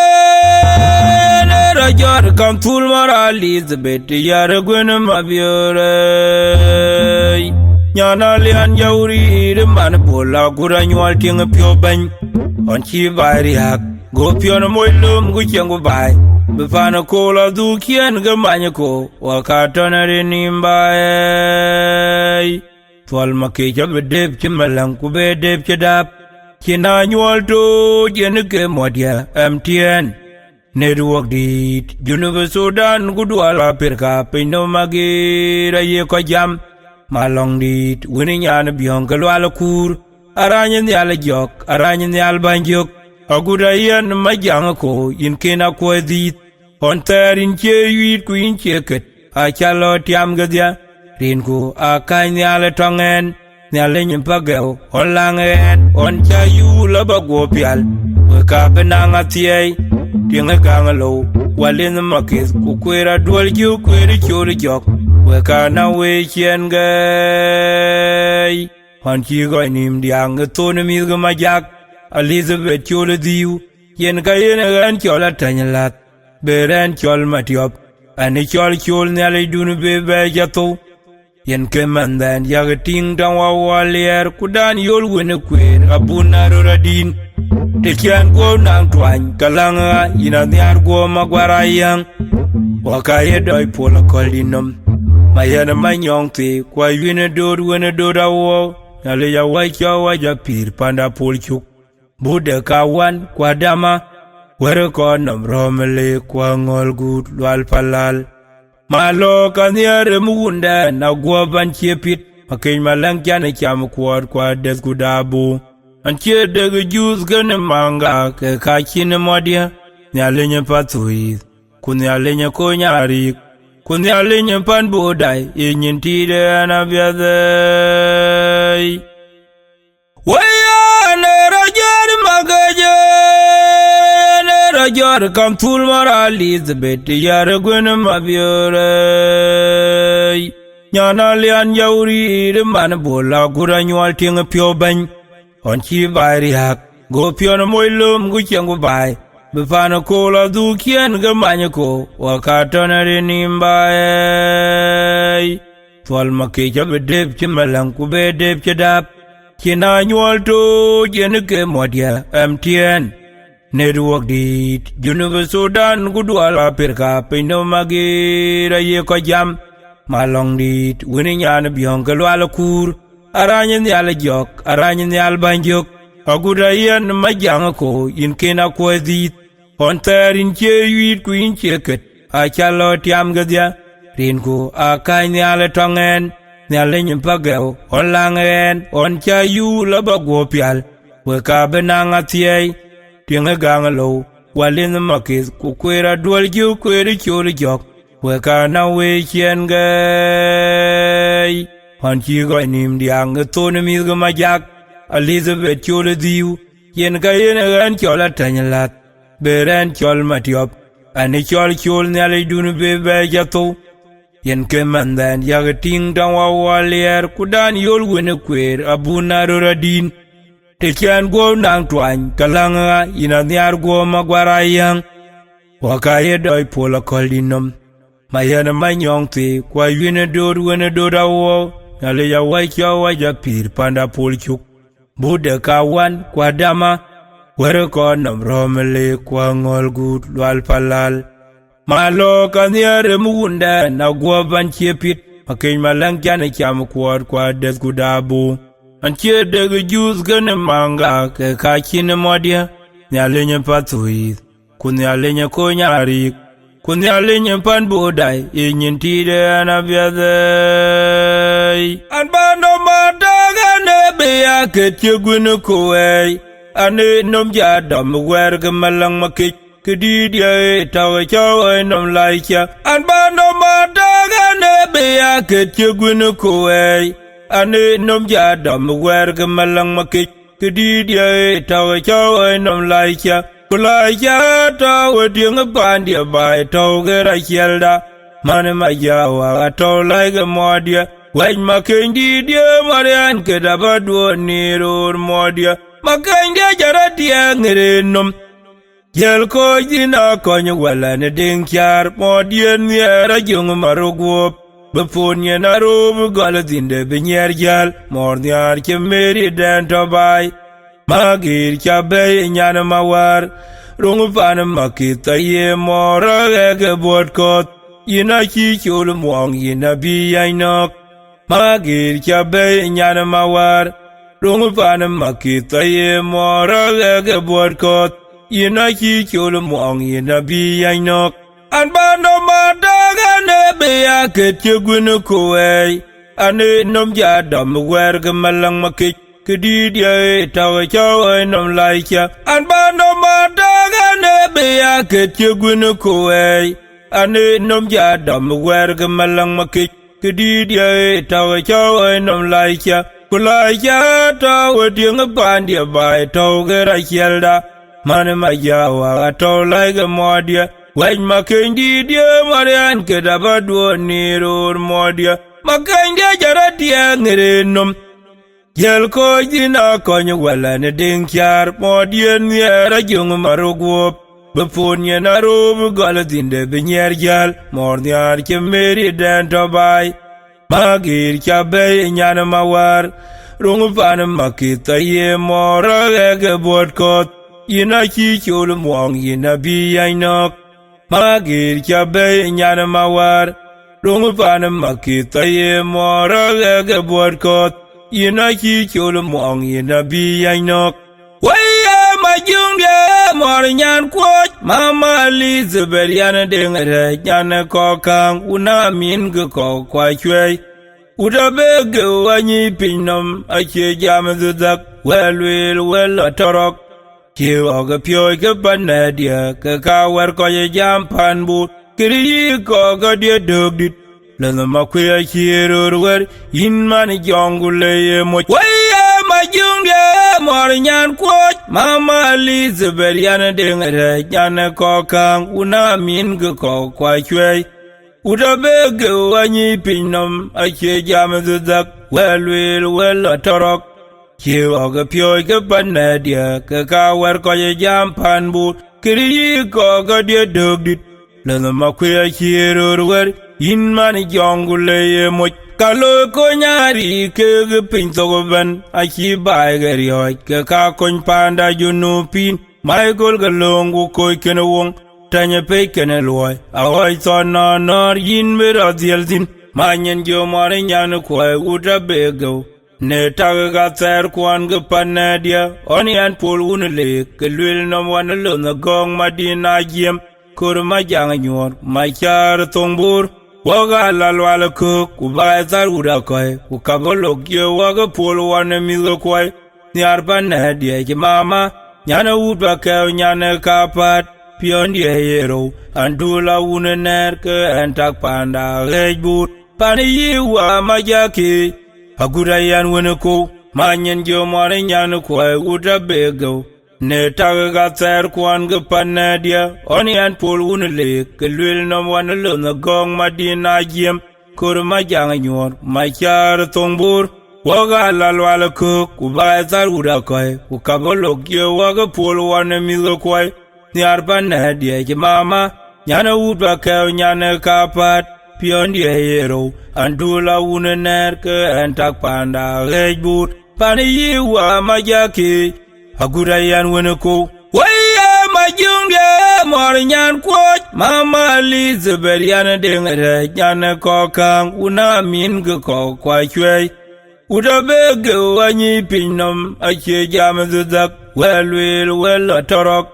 Rajar kam tul mara Elizabeth yar gwen mabiore Nyana lian yauri de man bola gura nyol ting pyo ban On chi bari hak go pyo no moilum gu chengu bai Befana kola du kien ga manya ko wakatana de nimbai Twal make jab deb chimalang ku be deb chedap Kina nyol to jenike modia MTN Network dit Junuba Sudan gudwala perka pino magira ye ko jam Malong dit winning yan beyond kalwala kur Aranyan yala jok aranyan yal banjok Aguda yan majang ko in kena ko dit Honter in che yuit ku in cheket A chalo tiam gadya Rinku a kain yala tongen Nyale nyimpageo on langen On cha yu labago pial Weka benanga tiyay Tinga gangalo walin makis kukwera dual ju kweri chori jok Weka na we chien gay Han chi goi nim diang tone mi ga majak Elizabeth chole diu Yen ka yen gan chola tanyalat Beren chol matiop Ani chol nyale dunu bebe jato Yen kemandan yaga ting tang walier kudan yol wene kwer abuna roradin Te kian go nang twany kalanga ina nyar go magwara yang Wakaye doi pola kolinom Mayana manyong te kwa wene dod awo Nale ya wacha waja pir panda polchuk Bude kawan kwa dama Were konam romele kwa ngol gut lwal palal Malo kanyere mugunda na gwa banchie pit Makeny malang kiane cham kwad kwa des gudabu Anche dege jus gane manga ke kachine modia Nyalenye patuiz Kunyalenye konyarik Kunyalenye pan bodai Inyintide anabiadai Waya nera jari magaje Nera jari kam tul mara Elizabeth yare gwene mabiore Nyana lian yauri de man bola gura nyual tinga pyo bany On chi bari hak go pyo no moilum gu chengu bai Befana kola du kien ga manya ko wakatana de nimbai Twal make jab deb chimalang ku be deb chedap Kina nyual to jenike modia MTN Network dit Junuba Sudan gudwala perka pino magira ye ko jam Malong dit winning yan beyond kalwala kur Aranyan yala jok aranyan yal banjok Aguda yan majang ko in kena ko dit Honter in che yuit ku in cheket A chalo tiam gadya Rinku a kain yala tongen Nyale nyimpageo on langen On cha yu labago pial Weka benanga tiyay Tinga gangalo walin makis kukwera dual ju kweri chori jok Weka na we chien gay Han chi goi nim diang tone mi ga majak Elizabeth chole diu yen ka yen ran chola tanyalat beren chol matiop ani chol nyale dunu be jato yen ke mandan yaga ting dan wa walier kudan yol wene kwer abuna roradin te kyan go nang twan kalanga ina nyar go magwarayang wakaye doi pola koldinom mayana manyong te kwa wene dod awo nale ya waikya waja pir panda polchuk bude kawan kwa dama were ko nam romele kwa ngol gut lwal palal malo kanyere mugunda na gwaban chepit makin malang jana cham kwar kwa des gudabu anche de jus gane manga ke kachine modia nyalenye patui kunyalenye konyari kunyalenye pan bodai yinyintide anabiade anbando madaga nebe ya ketchegunu koei ane nom jadam werge malang makik kedidia tawe chawe nom laicha anbando madaga nebe ya ketchegunu koei ane nom jadam werge malang makik kedidia tawe chawe nom laicha kulaicha tawe dinga bandi bai tawge rachelda mane majawa ataw laiga modia waj makendi dia marian kedabadwo nirur modia makendi jaratia ngirenom jel ko jina konyo wala ne dingkyar modia niera jung marugwop bepunye narub galadinde binyer jal mornyar kemeri dentobai magir chabe nyana mawar rungu pana makita ye mora ege bodkot yina chi chul muang yina biyainok magir chabe nyana mawar rungu pana makita ye mora ege bodkot yina chi chul muang yina biyainok anbando madaga nebe ya ketchegunu koei ane nom jadam werge malang makik kedidia tawe chawe nom laicha anbando madaga nebe ya ketchegunu koei ane nom jadam werge malang makik kedidia tawe chawe nom laicha kulaicha tawe dinga bandi bai tawge rachelda mane majawa ataw laiga modia waj makendi dia marian kedabadwo nirur modia makendi jaratia ngirenom jel ko jina konyo wala ne dingkyar modien niera jung marugwop bepunye narub galadinde binyer jal mornyar kemeri dentobai magir chabe nyana mawar rungu pana makita ye mora ege bodkot yina chi chul muang yina biyainok magir chabe nyana mawar rungu pana makita ye mora ege bodkot yina chi chul muang yina biyainok waya majungye mor nyan kwoj mama Elizabeth yana dingere nyana kokang una min ge ko kwa chwei udabege wanyi pinom ache jam zudak welwil wel atorok kiwa pyo ke panadia ke kawer ko jam panbu kiri ko ga de dogdit lana makuya chirur wer in man jongule mo waya majungye mor nyan kwoj mama Elizabeth yana dingere nyana kokang una min ge ko kwa chwei udabege wanyi pinom ache jam zudak welwil wel atorok kiwa pyo ke panadia ke kawer ko jam panbu kiri ko ga de dogdit lana makuya chirur wer in man jongule mo kalo ko nyari ke pinto ban achi baigeri ke ka kon panda junupin Michael galongu ko kene wong tanya pe kene loy awai sona nor yin meradieltin manyen jo mare nyane ko udabego ne taga ter kwan ge panadia oni an pol unle ke lwel no wan lo na gong madina jem kur ma jang nyor ma char tongbur waga lalwala ko ku ba tar uda koy ku kabolo ge waga pol wan mi lo koy nyar panadia ke mama nyana udwa ke nyane kapat pion die yero andula unener ke antak panda rejbut pani wa majaki agura yan weneko manyen jo mare nyan kwai uta bego ne taga ter kwan ge panedia oni an pol unle ke lwel no wan lo na gong madina jem kur ma jang nyor ma char tongbur waga lalwala ku ba tar uda kai ku kabolo ge waga pol wan mi lo kwai ni arban dia ke mama nyana uta ka nyana kapat pion dia hero andula unener ke antak panda rejbut pani yiwa majaki agurayan weneko waya majunge mornyan kwot mama Elizabeth yana dengere nyana kokang una min ge ko kwa chwe udabege wanyi pinom ache jamzudak welwel torok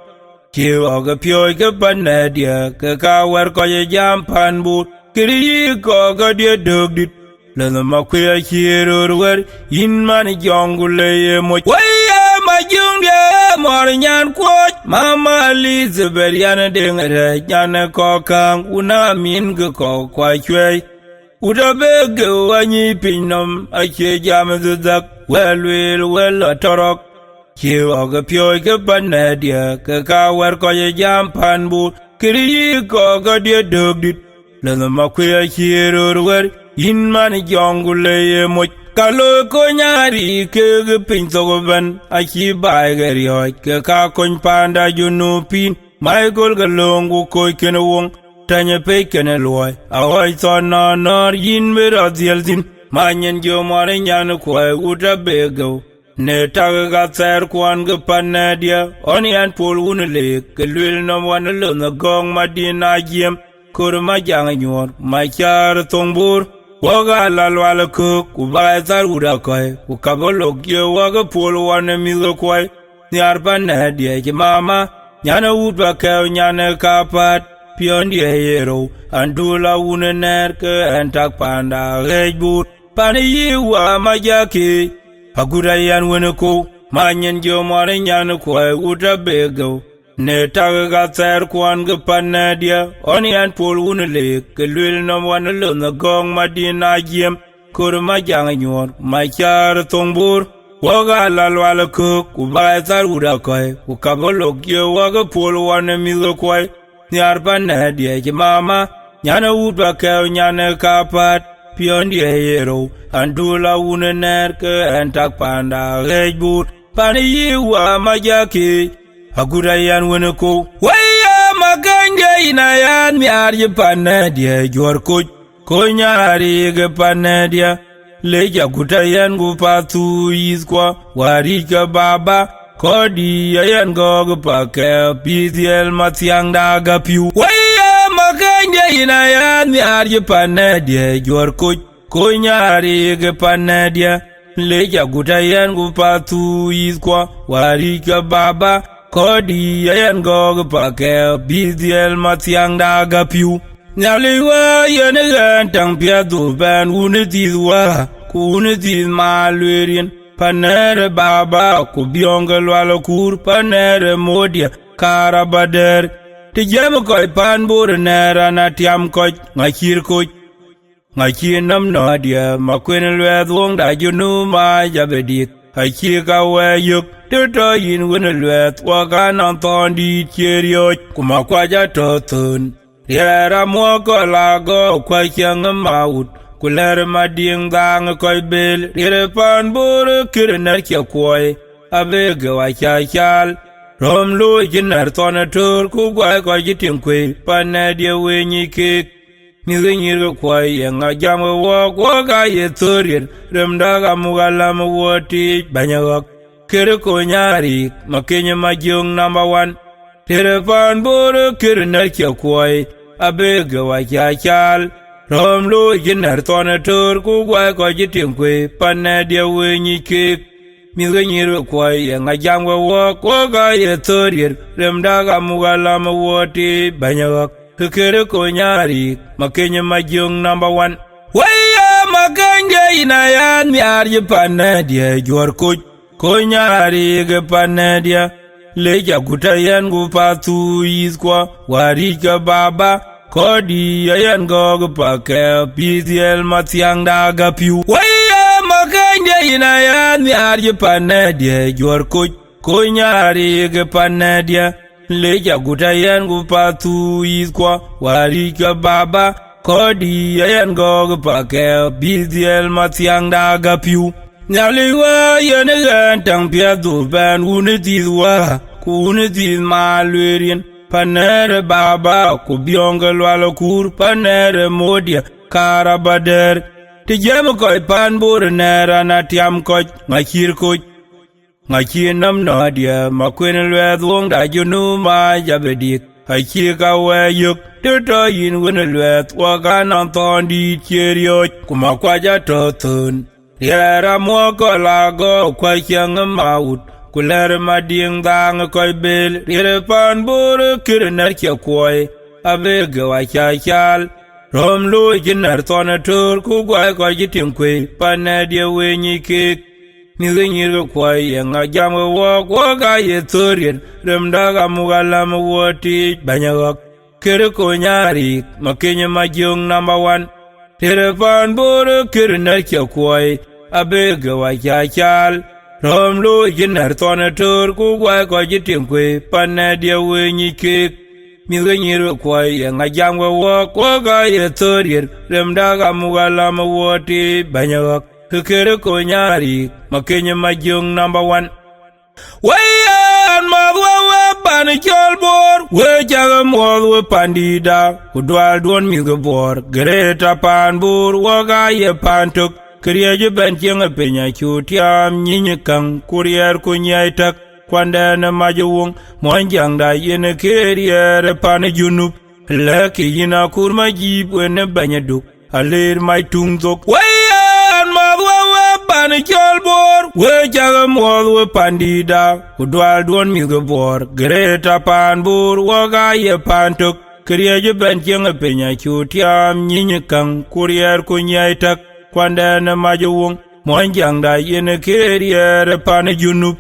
kiwa ge pyo ge panedia ke kawer ko jam panbut kiri ko ga dia dogdit lana makuya kirurwer in mani jongule mo waya majunge mornyan kwot mama Elizabeth yana dengere nyana kokang una min ge ko kwa chwe udabege wanyi pinom ache jamzudak welwel torok kiwa ge pyo ge panedia ke kawer ko jam panbut kiri ko ga dia dogdit lana makuya kirurwer in mani jongule mo kalo ko nyari ke pinto ban aki baigeri hoy ke ka kon panda junupin Michael galongu ko kene wong tanya pe kene loy awoy sonna nor yin merazieltin manyen jo mare nyan ko uta bego ne taga ter kwan ge panedia oni an pol unle ke lwel no wan lo na gong madina jem kur ma jang nyor ma char tongbur waga lalwala ku ba tar uda kai ku kabolo ge waga pol wan mi lo kwai ni arban dia ke mama nyana uta ka nyana kapat pion dia hero andula unener ke antak panda rejbut pani yiwa majaki agurayan weneko manyen jo mare nyan ko uta bego ne taga ter kwan ge panedia oni an pol unle ke lwel no wan lo na gong madina jem kur ma jang nyor ma char tongbur waga lalwala ku ba tar uda kai ku kabolo ge waga pol wan mi lo kwai ni arban dia ke mama nyana uta ka nyana kapat pion dia hero andula unener ke antak panda rejbut pani yiwa majaki agurayan weneko waya maganga inayan mi arje panedia jor ko nyari ge panedia leja gutayan gu patu iskwa warika baba kodi yan go pa ke pitiel matyang daga piu waya maganga inayan mi arje panedia jor ko nyari ge panedia leja gutayan gu patu iskwa warika baba kodi yan gog pake bidiel matyang daga piu nyaliwa yene tang pia du ban unidwa kunidil malwerin panere baba ku biongel wala kur panere modia karabader te jem ko pan bur nera na tiam ko ngakir nam no dia makwen lwe dong da junu ma jabedik aki ka wayuk to yin win lwet waga nan ton di cherio kuma kwaja totun yera mo ko la go kwa kyang maut kuler mading dang ko bel yere pan bur kirner kya koy abege wa chal rom lu jinar ton tur ku gwa ko jitin kwe panedia wenyi ke ni nyir ko yenga jam wo ga yetorir remdaga mugalam woti banyawak kere ko nyari makenya majung number 1 telefon buru kere narkia kwai abega wa chal rom lo jinar tona tur ku gwa ko jitin kwe panedia wenyi ke mi nyir ko yenga jam wo ga yetorir remdaga mugalam woti banyawak kere ko nyari makenya majung number 1 waya maganga inayan mi arje panedia jor ko nyari ge panedia leja gutayan gu patu iskwa warika baba kodi yan gog pake pitiel matyang daga piu waya maganga ina ya nyar je panedia jor ko nyari ge panedia le ja guta yan gu patu izkwa wali ka baba kodi yan go pa ke bildiel matiang daga piu nyali wa yan gan tang pia du ban uniti wa kuniti malwerien panere baba ku bionga lwalo kur panere modia karabader ti jem koy pan bur nera na tiam koch ngachir koch ngachir nam nadia makwen lwed wong da junu ma jabedik achir ka weyuk tuto yin wene lwed wakan anton di cherioj kuma kwaja tothun yera mwoko lago kwa chiang maut kuler mading dang koy bel yere pan bur kirner kya koy abege wa chachal rom lu jinar tona tur ku gwai ko jitin kwe panedia wenyi kek ni zenyir kwai yanga jam wo ga ye turin rem daga mugalam woti banyawak kere ko nyari makenya majung number 1 telefon buru kirnar kya kwai abege wa chachal rom lu jinar tona tur ku gwai ko jitin kwe panedia wenyi kek mi zenyir kwai yanga jam wo ga ye turin rem daga mugalam woti banyawak kere ko nyari makenya majung number 1 wayan madwa ban cholbor we jaga modwe pandida udwal don mi gobor greta panbur waga ye pantok kriye ben chenga penya chutiam nyinyekang kurier kunyaitak kwandana majung monjang da yene keriere pan junub leki yina kurma jib wene banyaduk alir mai tungzok ban cholbor we jaga modwe pandida udwal don mi gobor greta panbur waga ye pantok kriye ben chenga penya chutiam nyinyekang kurier kunyaitak kwandana majung monjang da yene keriere pan junub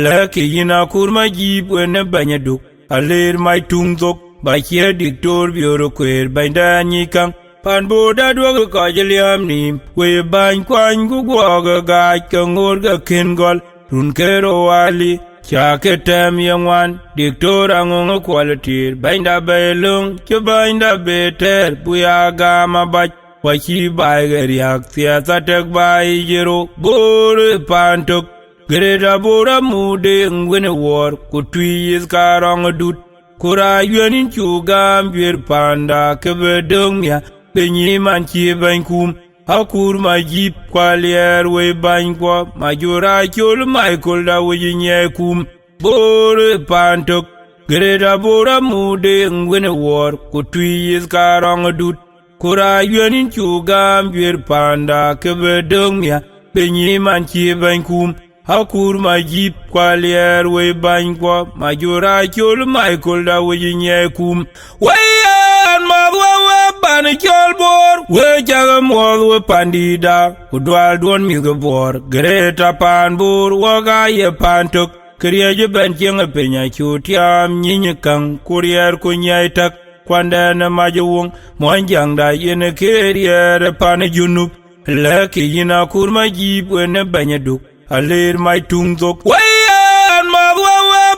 leki yina kurma jib wene banyaduk alir mai tungzok ba che diktor bioro kwer bandanyikang pan boda dwogo kajeliam nim we bany kwany gugwoga gach kangor ga kengol run kero wali chake tem yangwan diktor angongo kwalatir bainda belung ke bainda beter buyaga mabach wachi baigeriak siasa tek bai jero bore pantok greta bora mude ngwene war kutwis karong dut kura yuanin chugam jwer panda kebedongya penyi man chi bankum akur ma jip kwalier we bankwa majura chul michael da winye kum bore pantok greta bora mude ngwene war kutwis karong dut kura yuanin chugam jwer panda kebedongya penyi man chi bankum akur ma jip kwalier we bankwa majura chul michael da winye kum wayan madwa ban cholbor we jaga modwe pandida udwal don mi gobor greta panbur waga ye pantok kriye ben chenga penya chutiam nyinyekang kurier kunyaitak kwandana majung monjang da yene keriere pan junub leki yina kurma jib wene banyaduk alir mai tungzok wayan madwa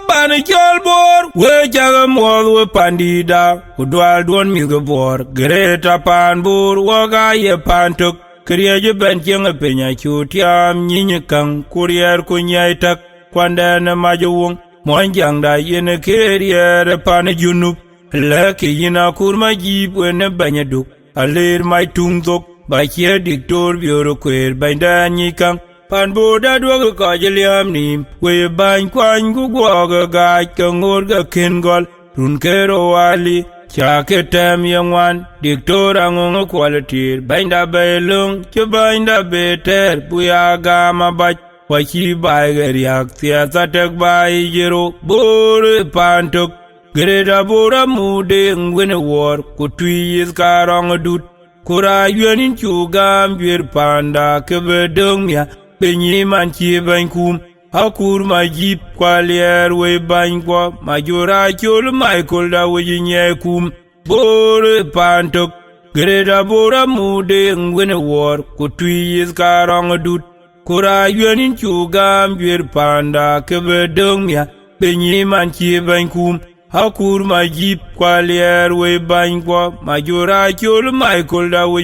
ban cholbor we jaga modwe pandida udwal don mi gobor greta panbur waga ye pantok kriye ben chenga penya chutiam nyinyekang kurier kunyaitak kwandana majung monjang da yene keriere pan junub leki yina kurma jib wene banyaduk alir mai tungzok ba che diktor bioro kwer bandanyikang pan boda dwogo kajeliam nim we bany kwany gugwoga gach kangor ga kengol run kero wali chake tem yangwan diktor angongo kwalatir bainda belung ke bainda beter buyaga mabach wachi baigeriak siasa tek bai jero bore pantok greta bora mude ngwene war kutwis karong dut kura yuanin chugam jwer panda kebedongya penyi man chi bankum akur ma jip kwalier we bankwa majura chul michael da winye kum bore pantok greta bora mude ngwene war kutwis karong dut Kura yuanin chugam yuir panda kebe dongmia benyi man chi bankum hakur ma jip kwalier we bankwa majura chul Michael da we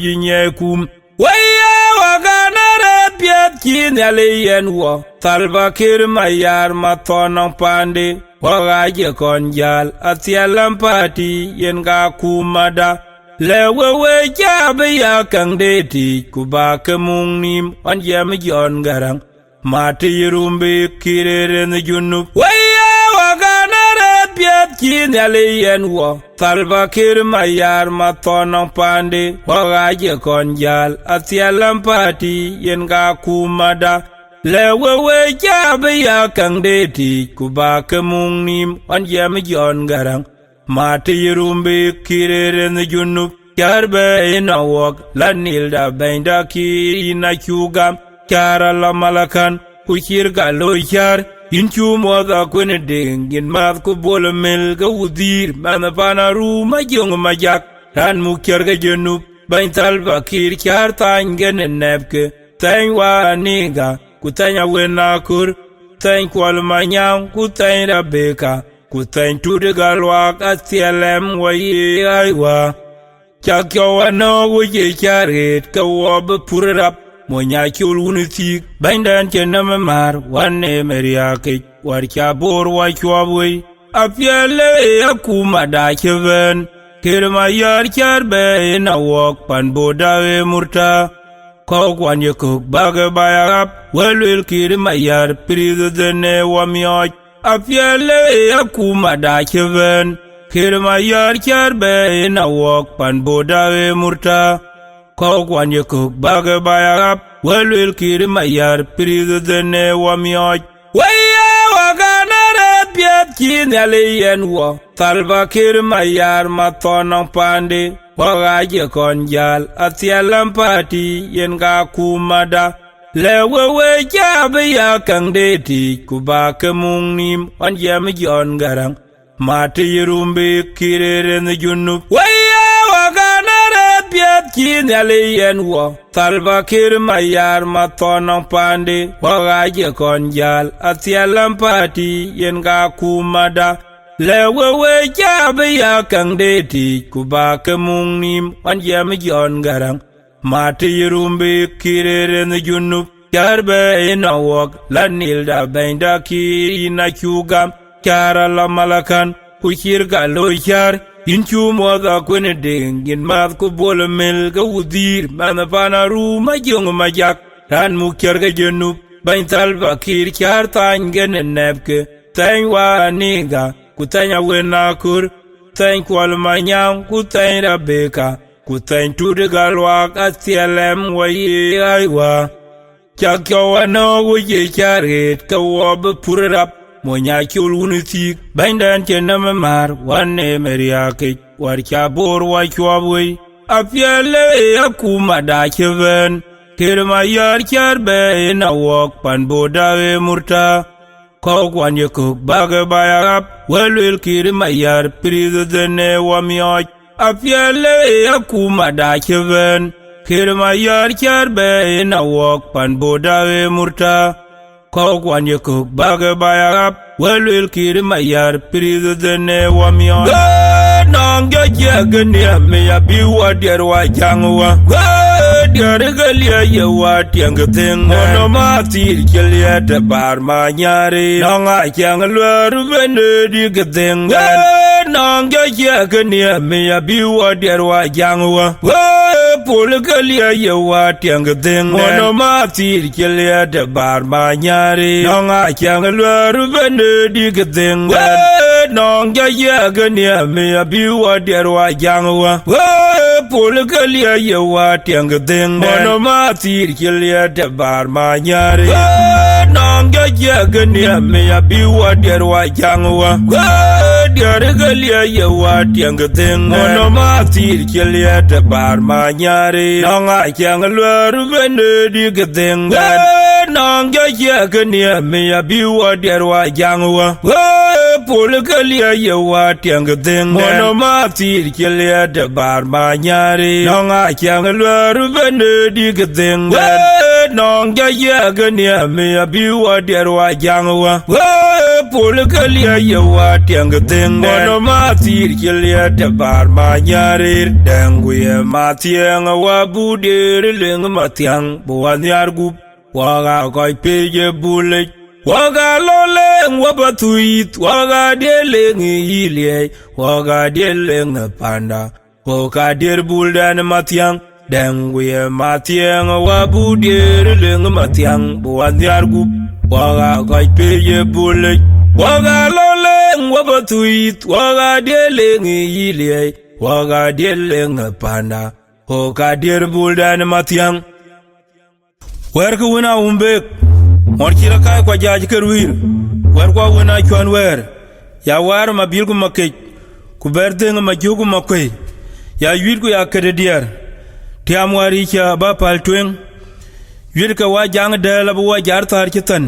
kum waya waganare piet kinale yenwa Salva Kiir mayar matonong pande wagaje konjal atielam pati yenga kumada lewe jabe ya kang deti kubake mungnim on yam jon garang mati rumbe kirere ne junub waya waganare piet kinale yenwa Salva Kiir mayar matonong pande wagaje konjal atielam pati yenga kumada lewe jabe ya kang deti kubake mungnim on yam jon garang mati rumbe kirere ne junub karbe ina wok lanil da benda ki ina chugam kara la malakan kuchir ga lochar inchu moda kwene dingin mat ku bolmel ga udir mana pana ru majong majak ran mukyer ga junub bain Salva Kiir kar tangen nebke tan wa niga kutanya wena kur tan kwal manyam kutan rabeka kutan tude galwa atselem wayi aywa chakyo no wuje charet kawob purap monya chul uniti bandan chenam mar wane meriake war chabor wa chwabwe apiele akuma da cheven kirma yar charbe na wok pan bodawe murta kogwan yekuk baga bayarap welwil kirma yar prizene wamyoj apiele akuma da cheven kirma yar charbe na wok pan bodawe murta kogwan yekuk baga bayarap welwil kirma yar prizene wamyoj waya waganare piet kinale yenwa Salva Kiir mayar matonong pande wagaje konjal atielam pati yenga kumada lewe jabe ya kang deti kubake mungnim on yam jon garang mati rumbe kirere ne junub waya waganare piet kinale yenwa Salva Kiir mayar matonong pande wagaje konjal atielam pati yenga kumada lewe jabe ya kang deti kubake mungnim on yam jon garang mati rumbe kirere ne junub karbe ina wok lanil da benda ki ina chugam kara la malakan kuchir ga lochar inchu moda kwene dingin mat ku bolmel ga udir mana pana ru majong majak ran mukyer ga junub bain Salva Kiir kar tangen nebke tan wa niga kutanya wena kur tan kwal manyam kutan rabeka kutan tude galwak atselem wayi aywa chakyo wano wuje charet kawob purap monya chul uniti bandan chenam mar wane meriake war chabor wa chwabwe apiele akuma da cheven kirma yar charbe na wok pan bodawe murta kogwan yekuk baga bayarap welwil kirma yar prizene wamyoj apiele akuma da cheven kirma yar charbe na wok pan bodawe murta kogwan yekuk baga bayarap welwil kirma yar prizene wamyoj nongya jagnya me ya biwa derwa jangwa Galia yawa tiang thing no matir kelia te bar ma nyare nonga chang lwer benedi gthing nonga jagnya me ya biwa derwa jangwa pol galia yawa tiang thing no matir kelia te bar ma nyare nonga chang lwer benedi gthing nonga jagnya me ya biwa derwa jangwa pol galia yawa tiang thing no matir kelia te bar ma nyare nonga jagnya me ya biwa derwa jangwa diare galia yawa tiang thing no matir kelia te bar ma nyare nonga chang lwer benedi gthing nonga jagnya me ya biwa derwa jangwa pol galia yawa tiang thing no matir kelia te bar ma nyare nonga chang lwer benedi gthing nong ja ye gania me abi wa der wa jangwa wa pol kalia ye wa tiang ding no ma tir kilia te bar ma nyare dangu ye ma tiang wa bu der leng ma tiang bo wa nyar gu wa ga koi pe ye bule wa ga lo leng wa batuit wa ga de leng ile wa ga de leng panda wa ga der buldan ma tiang dangu ye ma tiang wa bu der leng ma tiang bo wa nyar gu wa ga koi pe ye bule wa ga lo leng wa batuit wa ga de leng ile wa ga de leng panda wa ga der buldan ma tiang wer ku wina umbek mor kira kai kwa jaji kerwir wer kwa wina chwan wer ya war ma bilgu makej ku berde ma jogu makwe ya yid ku ya kedediar ti amwari cha ba paltwen yid ka wa jang de la wa jar tar kitan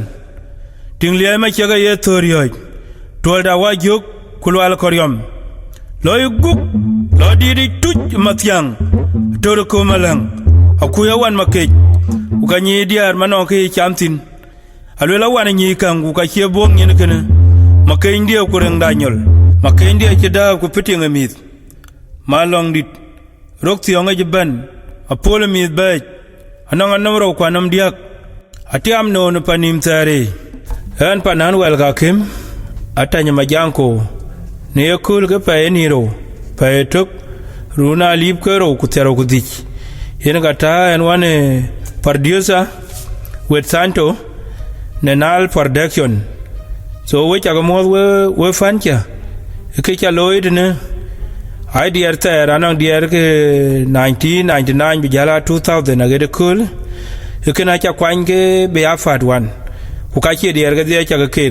tingle ma chega ye toryoy tolda wa jog kulwal koryom loy guk lo didi tuj matyang tor ko malang akuya wan makej ukanyi diar manong ke chamtin alwela wana nyi kangu ka chebong nyen kene makay ndia kureng danyol makay ndia cheda ku pitinga mit malong dit rokti onga jiban apole mit baj anong anamro kwanam diak atiam no no panim tare han panan wel ka kim atanya majanko ne yakul ke pa eniro pa etok runa lip kero ku tero ku dik yen gata en wane producer with Santo Nenal production so we chagamo we fancha ke chaloid ne idea ta ranang dier ke 1999 bijala 2000 agede cool ke na cha kwange be afat wan ku ka che dier ke dia cha ke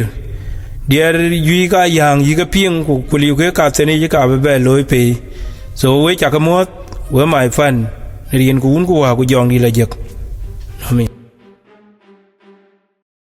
dier yi ga yang yi ga ping ku kuli ke ka tene yi ka be loy pe so we chagamo we my fan rien ku un ku wa ku jong di la jek amen.